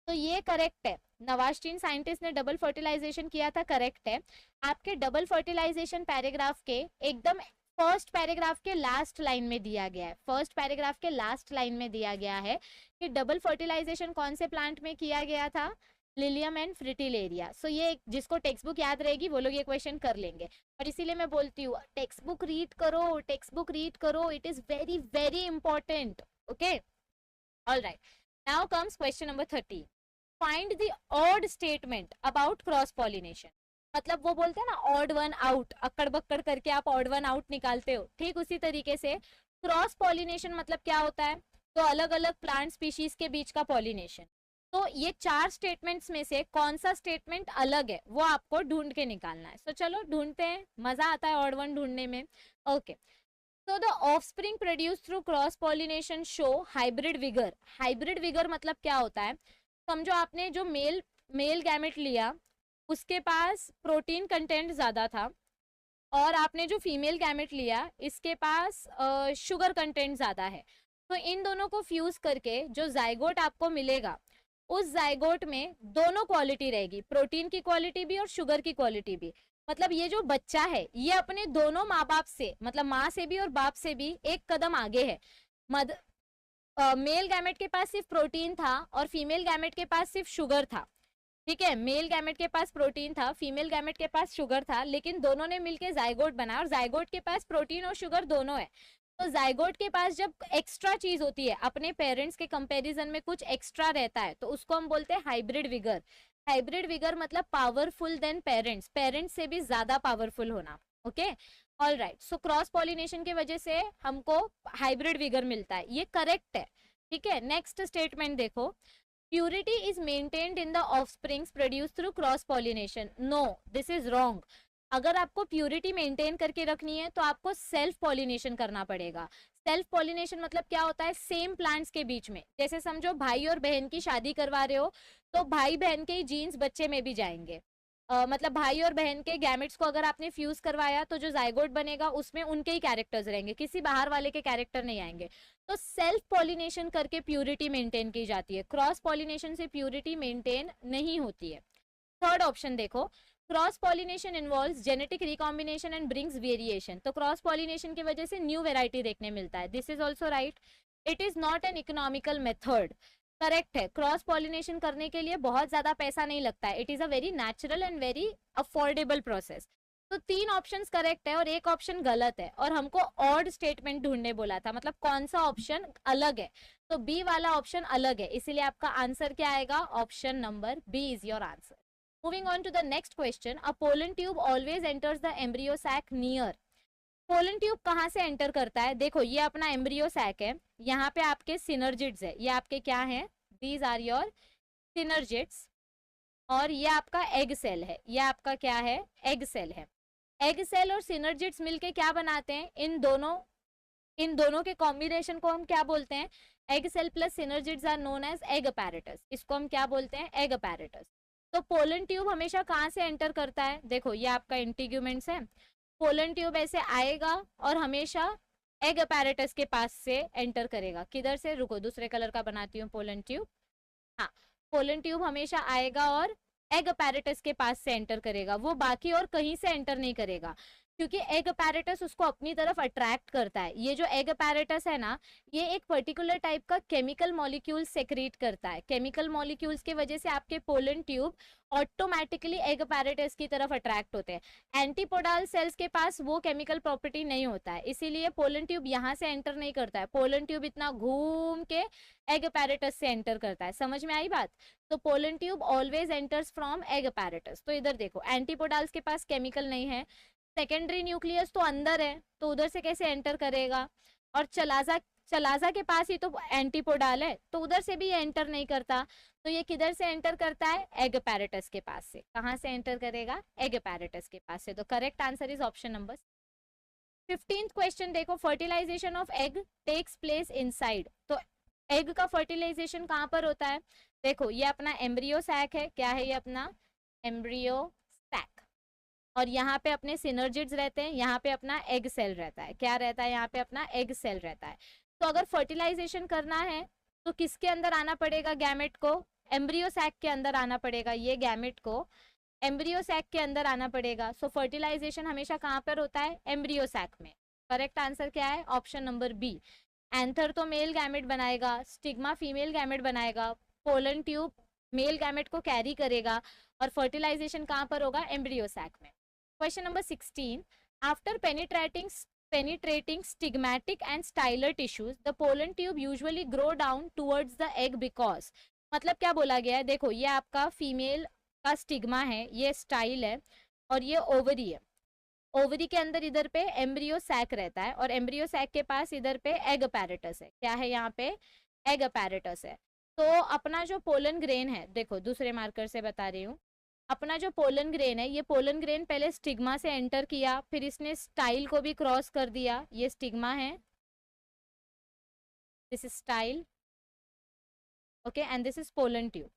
तो ये करेक्ट है, नवास्टीन साइंटिस्ट ने डबल फर्टिलाइजेशन किया था, करेक्ट है। आपके डबल फर्टिलाइजेशन पैराग्राफ के एकदम फर्स्ट पैराग्राफ के लास्ट लाइन में दिया गया है, फर्स्ट पैराग्राफ के लास्ट लाइन में दिया गया है कि डबल फर्टिलाइजेशन कौन से प्लांट में किया गया था, लिलियम एंड फ्रिटिलेरिया। सो ये जिसको टेक्स्ट बुक याद रहेगी वो लोग ये क्वेश्चन कर लेंगे, और इसीलिए मैं बोलती हूँ टेक्स्ट बुक रीड करो, टेक्स्ट बुक रीड करो, it is very very important. Okay, alright, now comes question number 13। Find the odd statement about cross pollination, मतलब वो बोलते हैं ना ऑड वन आउट, अक्कड़ बक्कड़ करके आप ऑड वन आउट निकालते हो, ठीक उसी तरीके से क्रॉस पॉलिनेशन मतलब क्या होता है, तो अलग अलग प्लांट स्पीशीज के बीच का पॉलिनेशन। तो ये 4 स्टेटमेंट्स में से कौन सा स्टेटमेंट अलग है वो आपको ढूंढ के निकालना है। तो चलो ढूंढते हैं, मजा आता है ऑड वन ढूंढने में। Okay, so the offspring produced through cross pollination show hybrid vigor, hybrid vigor मतलब क्या होता है, समझो आपने जो मेल गैमेट लिया उसके पास प्रोटीन कंटेंट ज्यादा था, और आपने जो फीमेल गैमेट लिया इसके पास शुगर कंटेंट ज्यादा है, तो इन दोनों को फ्यूज करके जो जाइगोट आपको मिलेगा उस जाइगोट में दोनों क्वालिटी रहेगी, प्रोटीन की क्वालिटी भी और शुगर की क्वालिटी भी। मतलब ये जो बच्चा है ये अपने दोनों माँ बाप से, मतलब माँ से भी और बाप से भी एक कदम आगे है। मेल गैमेट के पास सिर्फ प्रोटीन था और फीमेल गैमेट के पास सिर्फ शुगर था, ठीक है, मेल गैमेट के पास प्रोटीन था, फीमेल गैमेट के पास शुगर था, लेकिन दोनों ने मिलके जाइगोट बनाया, और जाइगोट के पास प्रोटीन और शुगर दोनों है। तो जाइगोट के पास जब एक्स्ट्रा चीज होती है, अपने पेरेंट्स के कंपैरिजन में कुछ एक्स्ट्रा रहता है, तो उसको हम बोलते हैं हाइब्रिड विगर। हाइब्रिड विगर मतलब पावरफुल देन पेरेंट्स, पेरेंट्स से भी ज्यादा पावरफुल होना। Okay, alright, so cross pollination की वजह से हमको हाइब्रिड विगर मिलता है, ये करेक्ट है, ठीक है। नेक्स्ट स्टेटमेंट देखो, purity is maintained in the offsprings produce through cross pollination, no this is wrong. अगर आपको प्यूरिटी मेंटेन करके रखनी है तो आपको सेल्फ पॉलिनेशन करना पड़ेगा। सेल्फ पॉलिनेशन मतलब क्या होता है, सेम प्लांट्स के बीच में, जैसे समझो भाई और बहन की शादी करवा रहे हो तो भाई बहन के जीन्स बच्चे में भी जाएंगे, मतलब भाई और बहन के गैमेट्स को अगर आपने फ्यूज करवाया तो जो जाइगोट बनेगा उसमें उनके ही कैरेक्टर्स रहेंगे, किसी बाहर वाले के कैरेक्टर नहीं आएंगे। तो सेल्फ पॉलिनेशन करके प्यूरिटी मेंटेन की जाती है, क्रॉस पॉलिनेशन से प्यूरिटी मेंटेन नहीं होती है। थर्ड ऑप्शन देखो, cross pollination involves genetic recombination and brings variation, तो क्रॉस पॉलिनेशन की वजह से न्यू वेराइटी देखने मिलता है, this is also right. It is not an economical method, correct है, क्रॉस पॉलिनेशन करने के लिए बहुत ज्यादा पैसा नहीं लगता है, it is a very natural and very affordable process. तो 3 ऑप्शंस करेक्ट है और एक ऑप्शन गलत है, और हमको ऑड स्टेटमेंट ढूंढने बोला था, मतलब कौन सा ऑप्शन अलग है, तो बी वाला ऑप्शन अलग है, इसीलिए आपका आंसर क्या आएगा, option number B is your answer. Moving on to the next question, a pollen tube always enters the embryo sac near. Pollen tube कहाँ से एंटर करता है, देखो ये अपना एम्ब्रियो सैक है, यहाँ पे आपके सिनर्जिड्स है, ये आपके क्या है, दीज आर योर सिनर्जिड्स, और ये आपका एग सेल है, ये आपका क्या है, एग सेल है। एग सेल और सिनर्जिड्स मिलके क्या बनाते हैं, इन दोनों के कॉम्बिनेशन को हम क्या बोलते हैं, egg cell plus synergids are known as egg apparatus, इसको हम क्या बोलते हैं, एग अपैरेटस। तो पोलन ट्यूब हमेशा कहाँ से एंटर करता है, देखो ये आपका इंटीग्यूमेंट्स है, पोलन ट्यूब ऐसे आएगा और हमेशा एग अपैरेटस के पास से एंटर करेगा, किधर से, रुको दूसरे कलर का बनाती हूँ पोलन ट्यूब, हाँ, पोलन ट्यूब हमेशा आएगा और एग अपैरेटस के पास से एंटर करेगा, वो बाकी और कहीं से एंटर नहीं करेगा, क्योंकि एग अपैरेटस उसको अपनी तरफ अट्रैक्ट करता है। ये जो एग अपैरेटस है ना, ये एक पर्टिकुलर टाइप का केमिकल मॉलिक्यूल सेक्रेट करता है, केमिकल मॉलिक्यूल्स की वजह से आपके pollen tube automatically egg apparatus की तरफ अट्रैक्ट होते हैं। एंटीपोडाल सेल्स के पास वो केमिकल प्रॉपर्टी नहीं होता है, इसीलिए पोलन ट्यूब यहाँ से एंटर नहीं करता है, पोलन ट्यूब इतना घूम के एग अपैरेटस से एंटर करता है, समझ में आई बात। तो pollen tube always enters from egg apparatus. तो इधर देखो एंटीपोडाल्स के पास केमिकल नहीं है, सेकेंडरी न्यूक्लियस तो अंदर है, तो उधर से कैसे एंटर करेगा, और चलाजा के पास ही तो एंटीपोडाल है, तो उधर से भी ये एंटर नहीं करता, तो ये किधर से एंटर करता है, एग अपैरेटस के पास से। कहां से एंटर करेगा, एग अपैरेटस के पास से। तो correct answer is option number 15th question देखो, fertilization of egg takes place inside. तो एग का फर्टिलाइजेशन कहां पर होता है, देखो ये अपना एम्ब्रियो सैक है, क्या है ये अपना एम्ब्रियो सैक, और यहाँ पे अपने सिनर्जिड्स रहते हैं, यहाँ पे अपना एग सेल रहता है, क्या रहता है, यहाँ पे अपना एग सेल रहता है। तो अगर फर्टिलाइजेशन करना है तो किसके अंदर आना पड़ेगा, गैमेट को एम्ब्रियो सैक के अंदर आना पड़ेगा, ये गैमेट को एम्ब्रियो सैक के अंदर आना पड़ेगा। सो फर्टिलाइजेशन हमेशा कहाँ पर होता है, एम्ब्रियो सैक में। करेक्ट आंसर क्या है, ऑप्शन नंबर बी। एंथर तो मेल गैमेट बनाएगा, स्टिग्मा फीमेल गैमेट बनाएगा, पोलन ट्यूब मेल गैमेट को कैरी करेगा, और फर्टिलाइजेशन कहाँ पर होगा, एम्ब्रियो सैक में। Question number 16. After penetrating stigmatic and styler tissues, the pollen tube usually grow down towards the egg because, मतलब क्या बोला गया है, देखो ये आपका फीमेल का स्टिग्मा है, ये स्टाइल है, और ये ओवरी है, ओवरी के अंदर इधर पे एम्ब्रियो सैक रहता है, और एम्ब्रियो सैक के पास इधर पे एग अपैरेटस है, क्या है यहाँ पे, एग अपैरेटस है। तो अपना जो पोलन ग्रेन है, देखो दूसरे मार्कर से बता रही हूँ, अपना जो पोलन ग्रेन है, ये पोलन ग्रेन पहले स्टिग्मा से एंटर किया, फिर इसने स्टाइल को भी क्रॉस कर दिया, ये स्टिग्मा है, this is style, okay, and this is pollen tube.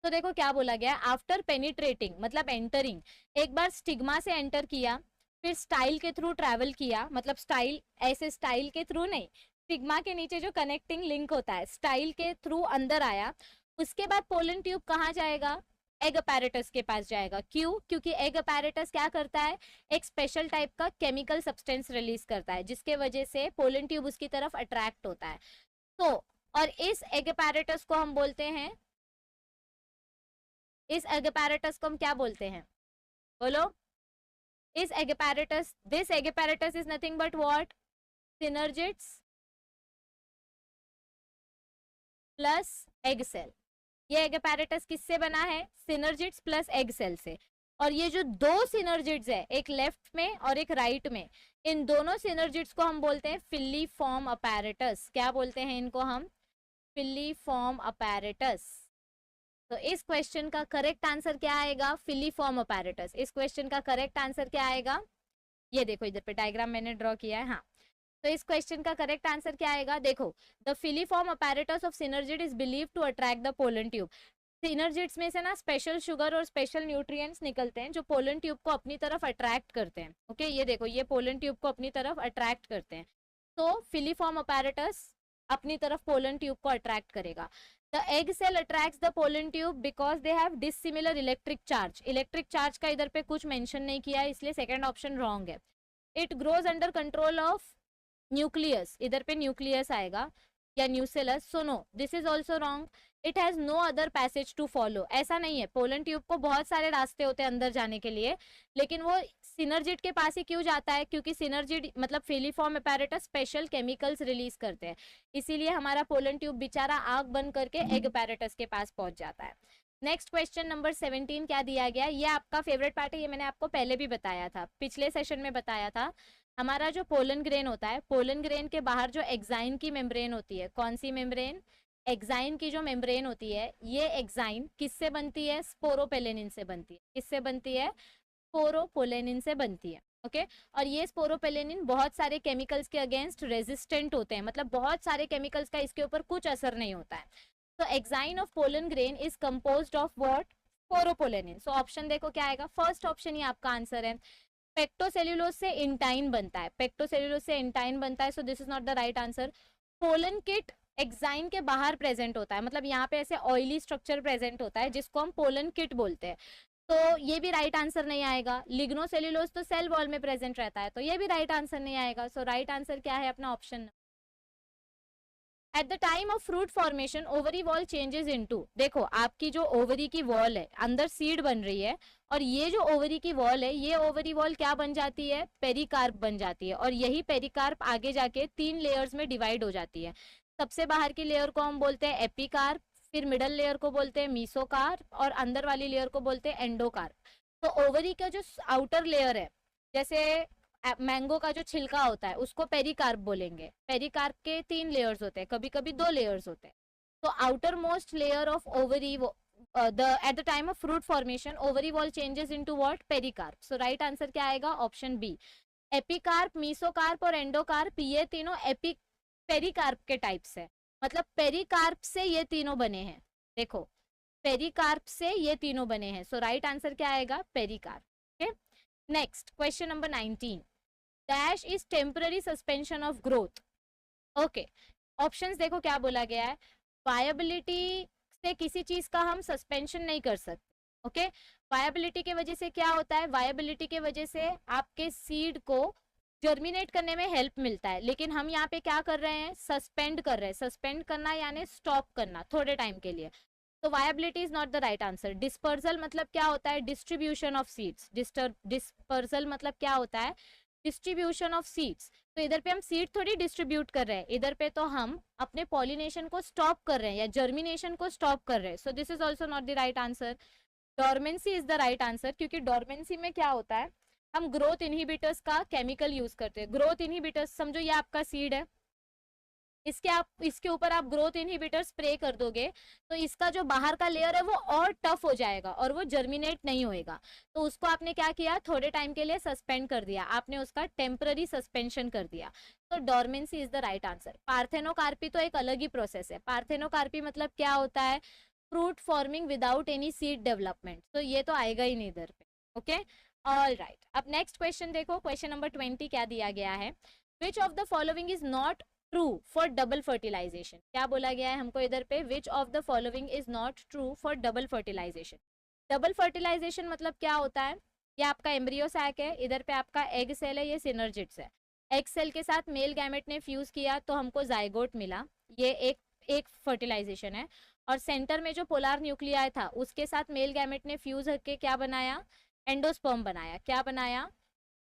तो देखो क्या बोला गया, आफ्टर पेनिट्रेटिंग मतलब एंटरिंग, एक बार स्टिग्मा से एंटर किया, फिर स्टाइल के थ्रू ट्रैवल किया, मतलब स्टाइल ऐसे स्टाइल के थ्रू नहीं, स्टिग्मा के नीचे जो कनेक्टिंग लिंक होता है, स्टाइल के थ्रू अंदर आया, उसके बाद पोलन ट्यूब कहाँ जाएगा, एग अपैरेटस के पास जाएगा। क्यों, क्योंकि एग अपैरेटस क्या करता है, एक स्पेशल टाइप का केमिकल सब्सटेंस रिलीज करता है, जिसके वजह से पोलन ट्यूब उसकी तरफ अट्रैक्ट होता है। तो और इस एग अपैरेटस को हम बोलते हैं, इस एग अपैरेटस को हम क्या बोलते हैं, बोलो, इस egg apparatus, this egg apparatus is nothing but what, synergids plus egg cell. ये एग अपैरेटस किससे बना है, सिनर्जिड्स प्लस एग सेल से। और ये जो दो सिनर्जिड्स है, एक लेफ्ट में और एक राइट में, इन दोनों सिनर्जिड्स को हम बोलते हैं फिलीफॉर्म अपैरेटस। क्या बोलते हैं इनको हम, फिलीफॉर्म अपैरेटस। तो इस क्वेश्चन का करेक्ट आंसर क्या आएगा, फिलीफॉर्म अपैरेटस। इस क्वेश्चन का करेक्ट आंसर क्या आएगा, ये देखो इधर पे डायग्राम मैंने ड्रॉ किया है, हाँ। तो इस क्वेश्चन का करेक्ट आंसर क्या आएगा, देखो, the filiform apparatus of synergid is believed to attract the pollen tube. Synergids में से ना स्पेशल शुगर और स्पेशल न्यूट्रिएंट्स निकलते हैं जो पोलन ट्यूब को अपनी तरफ अट्रैक्ट करते हैं। ओके, ये देखो, ये पोलन ट्यूब को अपनी तरफ अट्रैक्ट करते हैं। तो फिलीफॉर्म अपैरेटस अपनी तरफ पोलन ट्यूब को अट्रैक्ट करेगा। The egg cell attracts the pollen tube because they have dissimilar electric charge. Electric charge का इधर पे कुछ मेंशन नहीं किया है, इसलिए सेकंड ऑप्शन रॉन्ग है। It grows under control of nucleus, इधर पे न्यूक्लियस आएगा। या nucellus, so no, this is also wrong. It has no other passage to follow, ऐसा नहीं है। पोलन ट्यूब को बहुत सारे रास्ते होते हैं अंदर जाने के लिए, लेकिन वो सिनर्जिड के पास ही क्यों जाता है? क्योंकि सिनर्जिड मतलब filiform apparatus special chemicals release करते हैं, इसीलिए हमारा पोलन ट्यूब बेचारा आग बंद करके एग अपैरेटस के पास पहुंच जाता है। नेक्स्ट क्वेश्चन नंबर 17 क्या दिया गया? ये आपका फेवरेट पार्ट है, ये मैंने आपको पहले भी बताया था, पिछले सेशन में बताया था। हमारा जो पोलन ग्रेन होता है, पोलन ग्रेन के बाहर जो एक्साइन की मेम्ब्रेन होती है, कौन सी मेम्ब्रेन? एक्साइन की जो मेम्ब्रेन होती है, ये एक्साइन किससे बनती है? स्पोरोपेलेनिन से बनती है। किससे बनती है? स्पोरोपोलेनिन से बनती है। ओके और ये स्पोरोपेलेनिन बहुत सारे केमिकल्स के अगेंस्ट रेजिस्टेंट होते हैं, मतलब बहुत सारे केमिकल्स का इसके ऊपर कुछ असर नहीं होता है। तो exine of pollen grain is composed of what? Sporopollenin. So option देखो क्या आएगा, फर्स्ट ऑप्शन ही आपका आंसर है। पेक्टोसेल्यूलोज से इंटाइन बनता है, पेक्टोसेल्यूलोज से इंटाइन बनता है, so this is not the right answer. Pollen kit exine के बाहर प्रेजेंट होता है, मतलब यहाँ पे ऐसे ऑयली स्ट्रक्चर प्रेजेंट होता है जिसको हम पोलन किट बोलते हैं, तो ये भी राइट आंसर नहीं आएगा। लिग्नोसेल्यूलोज तो सेल वॉल में प्रेजेंट रहता है, तो ये भी राइट आंसर नहीं आएगा। सो राइट आंसर क्या है अपना? Option. At the time of fruit formation ovary wall changes into, देखो आपकी जो ओवरी की वॉल है, अंदर सीड बन रही है, और ये जो ओवरी की वॉल है, ये ओवरी वॉल क्या बन जाती है? पेरिकार्प बन जाती है, और यही पेरिकार्प आगे जाके 3 लेयर्स में डिवाइड हो जाती है। सबसे बाहर की लेयर को हम बोलते हैं एपिकार्प, फिर मिडल लेयर को बोलते हैं मीसोकार्प, और अंदर वाली लेयर को बोलते हैं एंडोकार्प। तो ओवरी का जो आउटर लेयर है, जैसे मैंगो का जो छिलका होता है, उसको पेरिकार्प बोलेंगे। पेरिकार्प के 3 लेयर्स होते हैं, कभी कभी 2 लेयर्स होते हैं। तो outer most layer of ovary at the time of fruit formation ovary wall changes into what? Pericarp. So right answer क्या आएगा? Option B. एपिकार्प, मीसोकार्प और एंडोकार्प, ये तीनों पेरिकार्प के टाइप्स है, मतलब पेरिकार्प से ये तीनों बने हैं। देखो पेरिकार्प से ये तीनों बने हैं, सो राइट आंसर क्या आएगा? Pericarp. Okay next question number 19, dash is temporary suspension of growth. Okay options देखो क्या बोला गया है, वायबिलिटी से किसी चीज का हम सस्पेंशन नहीं कर सकते। ओके वायबिलिटी के वजह से क्या होता है? वायबिलिटी के वजह से आपके सीड को जर्मिनेट करने में हेल्प मिलता है, लेकिन हम यहाँ पे क्या कर रहे हैं? सस्पेंड कर रहे हैं। सस्पेंड करना यानी स्टॉप करना थोड़े टाइम के लिए। तो viability is not the right answer. Dispersal मतलब क्या होता है? Distribution of seeds. डिस्पर्सल मतलब क्या होता है? Distribution of seeds. तो इधर पे हम सीड थोड़ी डिस्ट्रीब्यूट कर रहे हैं, इधर पे तो हम अपने पॉलिनेशन को स्टॉप कर रहे हैं या जर्मिनेशन को स्टॉप कर रहे हैं। सो this is also not the right answer. Dormancy is the right answer, क्योंकि डोरमेंसी में क्या होता है? हम ग्रोथ इनहिबिटर्स का केमिकल यूज करते हैं। ग्रोथ इनहिबिटर्स समझो ये आपका सीड है, इसके ऊपर आप ग्रोथ इनहिबिटर स्प्रे कर दोगे तो इसका जो बाहर का लेयर है वो और टफ हो जाएगा और वो जर्मिनेट नहीं होएगा। तो उसको आपने क्या किया? थोड़े टाइम के लिए सस्पेंड कर दिया, आपने उसका टेम्पररी सस्पेंशन कर दिया। तो dormancy is the right answer. Parthenocarpy तो एक अलग ही प्रोसेस है। पार्थेनोकार्पी मतलब क्या होता है? Fruit forming without any seed development. तो ये तो आएगा ही नहीं इधर पे। ओके ऑल राइट, अब नेक्स्ट क्वेश्चन देखो, क्वेश्चन नंबर 20 क्या दिया गया है? Which of the following is not true for double fertilisation. क्या बोला गया है हमको इधर पे? Which of the following is not true for double fertilisation. Double fertilisation मतलब क्या होता है? ये आपका एम्ब्रियो सैक है, इधर पे आपका एग सेल है, ये सिनर्जिड्स है। एग सेल के साथ मेल गैमेट ने फ्यूज किया तो हमको जाइगोट मिला, ये एक फर्टिलाइजेशन है। और सेंटर में जो पोलर न्यूक्लियाई था उसके साथ मेल गैमेट ने फ्यूज करके क्या बनाया? एंडोस्पर्म बनाया। क्या बनाया?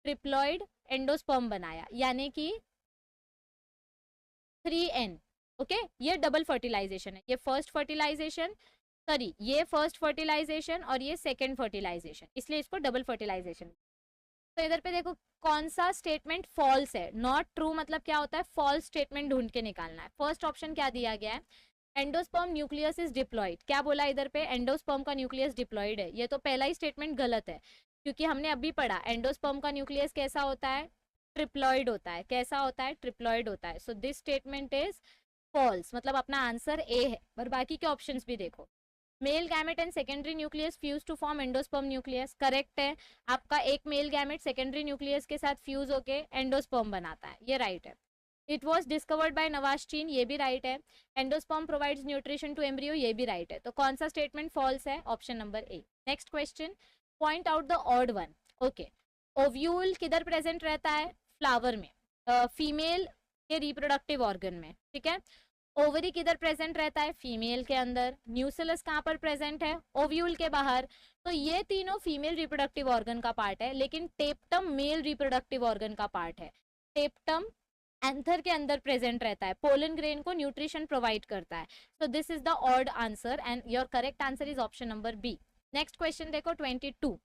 ट्रिप्लॉइड एंडोस्पर्म बनाया, यानी कि 3N। ओके ये डबल फर्टिलाइजेशन है। ये फर्स्ट फर्टिलाइजेशन, सॉरी ये फर्स्ट फर्टिलाइजेशन और ये सेकंड फर्टिलाइजेशन, इसलिए इसको डबल फर्टिलाइजेशन। तो इधर पे देखो कौन सा स्टेटमेंट फॉल्स है। नॉट ट्रू मतलब क्या होता है? फॉल्स स्टेटमेंट ढूंढ के निकालना है। फर्स्ट ऑप्शन क्या दिया गया है? Endosperm nucleus is diploid. क्या बोला इधर पे? एंडोस्पर्म का न्यूक्लियस डिप्लॉइड है। ये तो पहला ही स्टेटमेंट गलत है, क्योंकि हमने अभी पढ़ा एंडोस्पर्म का न्यूक्लियस कैसा होता है? ट्रिप्लॉइड होता है। कैसा होता है? ट्रिप्लॉइड होता है। So this statement is false, मतलब अपना आंसर ए है। पर बाकी के ऑप्शंस भी देखो, male gamete and secondary nucleus fuse to form endosperm nucleus, correct है। आपका एक मेल गैमेट सेकेंडरी न्यूक्लियस के साथ फ्यूज होके एंडोस्पर्म बनाता है, ये राइट है। It was discovered by Nawaschin, ये भी राइट है। Endosperm provides nutrition to embryo, ये भी राइट है। तो कौन सा स्टेटमेंट फॉल्स है? Option number A. Next question, point out the odd one. Okay ovule किधर प्रेजेंट रहता है? फ्लावर में, फीमेल के रिप्रोडक्टिव ऑर्गन में, ठीक है। ओवरी किधर प्रेजेंट रहता है? फीमेल के अंदर। न्यूक्लियस कहाँ पर प्रेजेंट है? ओव्यूल के बाहर। तो ये तीनों फीमेल रिप्रोडक्टिव ऑर्गन का पार्ट है, लेकिन टेप्टम मेल रिप्रोडक्टिव ऑर्गन का पार्ट है। टेप्टम एंथर के अंदर प्रेजेंट रहता है, पोलन ग्रेन को न्यूट्रिशन प्रोवाइड करता है। So this is the odd answer and your correct answer is option number B. Next question देखो 22.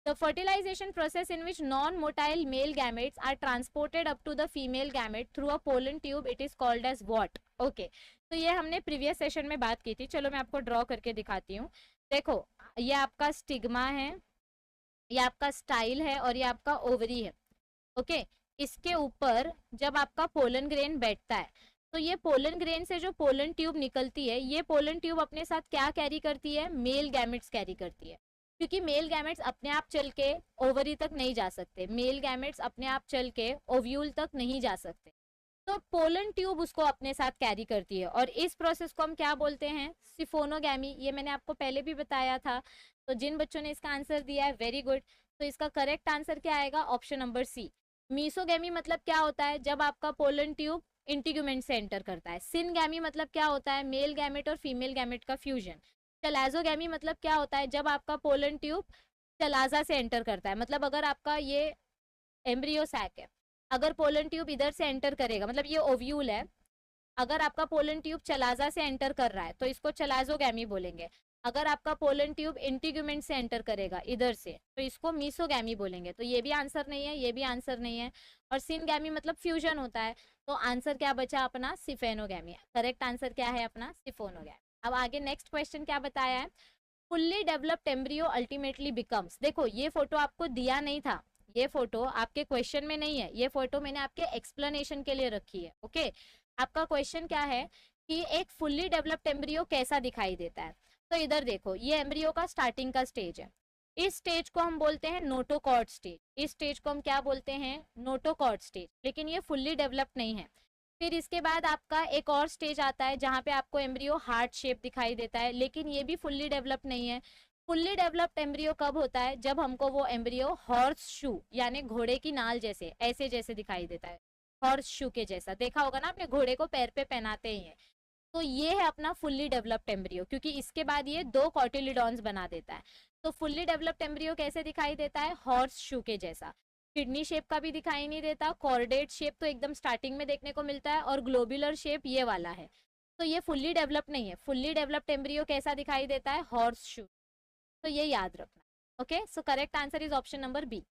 The fertilization process in which non-motile male gametes are transported up to the female gamete through a pollen tube, it is called as what? Okay, तो ये हमने previous session में बात की थी। चलो मैं आपको ड्रॉ करके दिखाती हूँ। देखो, ये आपका स्टिग्मा है, ये आपका स्टाइल है और ये आपका ओवरी है। ओके, इसके ऊपर जब आपका पोलन ग्रेन बैठता है तो ये पोलन ग्रेन से जो पोलन ट्यूब निकलती है, ये पोलन ट्यूब अपने साथ क्या कैरी करती है? मेल गैमेट्स कैरी करती है, क्योंकि मेल गैमेट्स अपने आप चल के ओवरी तक नहीं जा सकते, मेल गैमेट्स अपने आप चल के ओव्यूल तक नहीं जा सकते, तो पोलन ट्यूब उसको अपने साथ कैरी करती है और इस प्रोसेस को हम क्या बोलते हैं? सिफोनोगैमी। ये मैंने आपको पहले भी बताया था, तो जिन बच्चों ने इसका आंसर दिया है वेरी गुड। तो इसका करेक्ट आंसर क्या आएगा? ऑप्शन नंबर सी। मीसोगैमी मतलब क्या होता है? जब आपका पोलन ट्यूब इंटीग्यूमेंट से एंटर करता है। सिनगैमी मतलब क्या होता है? मेल गैमेट और फीमेल गैमेट का फ्यूजन। चलाजोगैमी मतलब क्या होता है? जब आपका पोलन ट्यूब चलाजा से एंटर करता है, मतलब अगर आपका ये एम्ब्रियो सैक है, अगर पोलन ट्यूब इधर से एंटर करेगा, मतलब ये ओव्यूल है, अगर आपका पोलन ट्यूब चलाजा से एंटर कर रहा है तो इसको चलाजोगैमी बोलेंगे। अगर आपका पोलन ट्यूब इंटीग्यूमेंट से एंटर करेगा इधर से तो इसको मीसोगैमी बोलेंगे। तो ये भी आंसर नहीं है, ये भी आंसर नहीं है। और सिनगैमी मतलब फ्यूजन होता है, तो आंसर क्या बचा अपना? सिफेनोगैमी। करेक्ट आंसर क्या है अपना? सिफोनोगैमी। अब आगे नेक्स्ट क्वेश्चन क्या बताया है? Fully developed embryo ultimately becomes. देखो, ये फोटो आपको दिया नहीं था, ये फोटो आपके क्वेश्चन में नहीं है, ये फोटो मैंने आपके एक्सप्लेनेशन के लिए रखी है। ओके, आपका क्वेश्चन क्या है कि एक फुल्ली डेवलप्ड एम्ब्रियो कैसा दिखाई देता है? तो इधर देखो, ये एम्ब्रियो का स्टार्टिंग का स्टेज है, इस स्टेज को हम बोलते हैं नोटोकॉर्ड स्टेज। इस स्टेज को हम क्या बोलते हैं? Notochord stage. लेकिन ये फुल्ली डेवलप्ड नहीं है। फिर इसके बाद आपका एक और स्टेज आता है जहाँ पे आपको एम्ब्रियो हार्ट शेप दिखाई देता है, लेकिन ये भी फुल्ली डेवलप्ड नहीं है। फुल्ली डेवलप्ड एम्ब्रियो कब होता है? जब हमको वो एम्ब्रियो हॉर्स शू यानी घोड़े की नाल जैसे, ऐसे जैसे दिखाई देता है, हॉर्स शू के जैसा। देखा होगा ना आपने, घोड़े को पैर पे पहनाते ही है। तो ये है अपना फुल्ली डेवलप्ड एम्ब्रियो, क्योंकि इसके बाद ये 2 कॉटिलिडॉन्स बना देता है। तो फुल्ली डेवलप्ड एम्ब्रियो कैसे दिखाई देता है? हॉर्स शू के जैसा। किडनी शेप का भी दिखाई नहीं देता, कॉर्डेट शेप तो एकदम स्टार्टिंग में देखने को मिलता है, और ग्लोबुलर शेप ये वाला है। तो ये फुल्ली डेवलप्ड नहीं है। फुल्ली डेवलप्ड एम्ब्रियो कैसा दिखाई देता है? Horseshoe. तो ये याद रखना। Okay, so correct answer is option number B.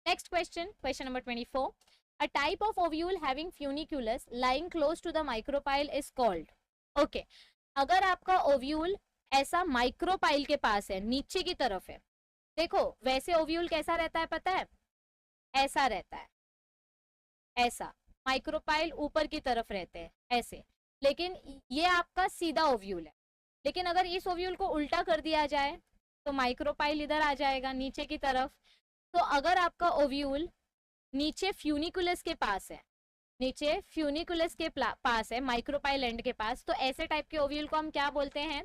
Next question, question number 24. A type of ovule having funiculus lying close to the micropyle is called. Okay, अगर आपका ओव्यूल ऐसा माइक्रोपाइल के पास है, नीचे की तरफ है, देखो वैसे ओव्यूल कैसा रहता है पता है? ऐसा रहता है, ऐसा। माइक्रोपाइल ऊपर की तरफ रहते हैं ऐसे, लेकिन ये आपका सीधा ओव्यूल है। लेकिन अगर इस ओव्यूल को उल्टा कर दिया जाए तो माइक्रोपाइल इधर आ जाएगा नीचे की तरफ। तो अगर आपका ओव्यूल नीचे फ्यूनिकुलस के पास है, नीचे फ्यूनिकुलस के पास है, माइक्रोपाइल एंड के पास, तो ऐसे टाइप के ओव्यूल को हम क्या बोलते हैं?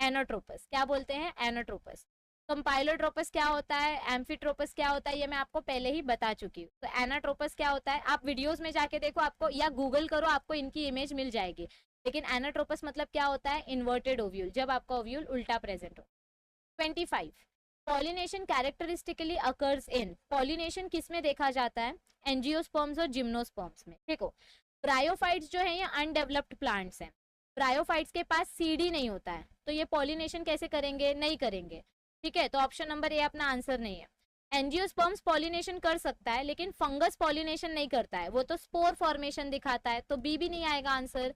एनोट्रोपस। क्या बोलते हैं? एनोट्रोपस। कंपाइलोट्रोपस क्या होता है? एम्फीट्रोपस क्या होता है? ये मैं आपको पहले ही बता चुकी हूँ। तो एनाट्रोपस क्या होता है? आप वीडियोस में जाके देखो आपको, या गूगल करो, आपको इनकी इमेज मिल जाएगी। लेकिन एनाट्रोपस मतलब क्या होता है? इन्वर्टेड ओव्यूल, जब आपका ओव्यूल उल्टा प्रेजेंट हो। 25. Pollination characteristically occurs in. Pollination किस में देखा जाता है? एंजियोस्पर्म्स और जिम्नोस्पर्म्स में। देखो, ब्रायोफाइट्स जो है ये अनडेवलप्ड प्लांट्स हैं, ब्रायोफाइट्स के पास सीडी नहीं होता है, तो ये पॉलिनेशन कैसे करेंगे? नहीं करेंगे। ठीक है, तो ऑप्शन नंबर ए अपना आंसर नहीं है। एंजियोस्पर्म्स पॉलिनेशन कर सकता है, लेकिन फंगस पॉलिनेशन नहीं करता है, वो तो स्पोर फॉर्मेशन दिखाता है, तो बी भी नहीं आएगा आंसर।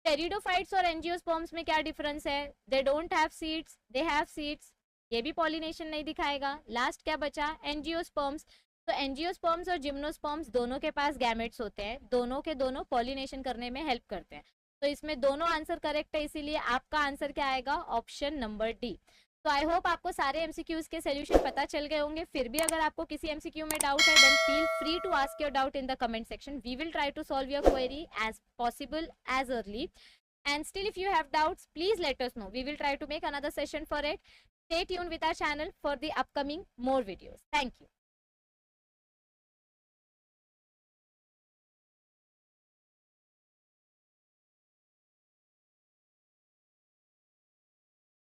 टेरिडोफाइट्स और एंजियोस्पर्म्स में क्या डिफरेंस है? They don't have seeds, they have seeds, ये भी पॉलिनेशन नहीं दिखाएगा। लास्ट क्या बचा? एंजियोस्पर्म्स। तो एंजियोस्पर्म्स और जिम्नोस्पर्म्स दोनों के पास गैमेट्स होते हैं, दोनों के दोनों पॉलिनेशन करने में हेल्प करते हैं। तो इसमें दोनों आंसर करेक्ट है, इसीलिए आपका आंसर क्या आएगा? Option number D. तो आई होप आपको सारे एमसीक्यूज के सोल्यूशन पता चल गए होंगे। फिर भी अगर आपको किसी एमसीक्यू में डाउट है, then feel free to ask your doubt in the comment section. We will try to solve your query as possible as early. And still, if you have doubts, please let us know. We will try to make another session for it. Stay tuned with our channel for the upcoming more videos. Thank you.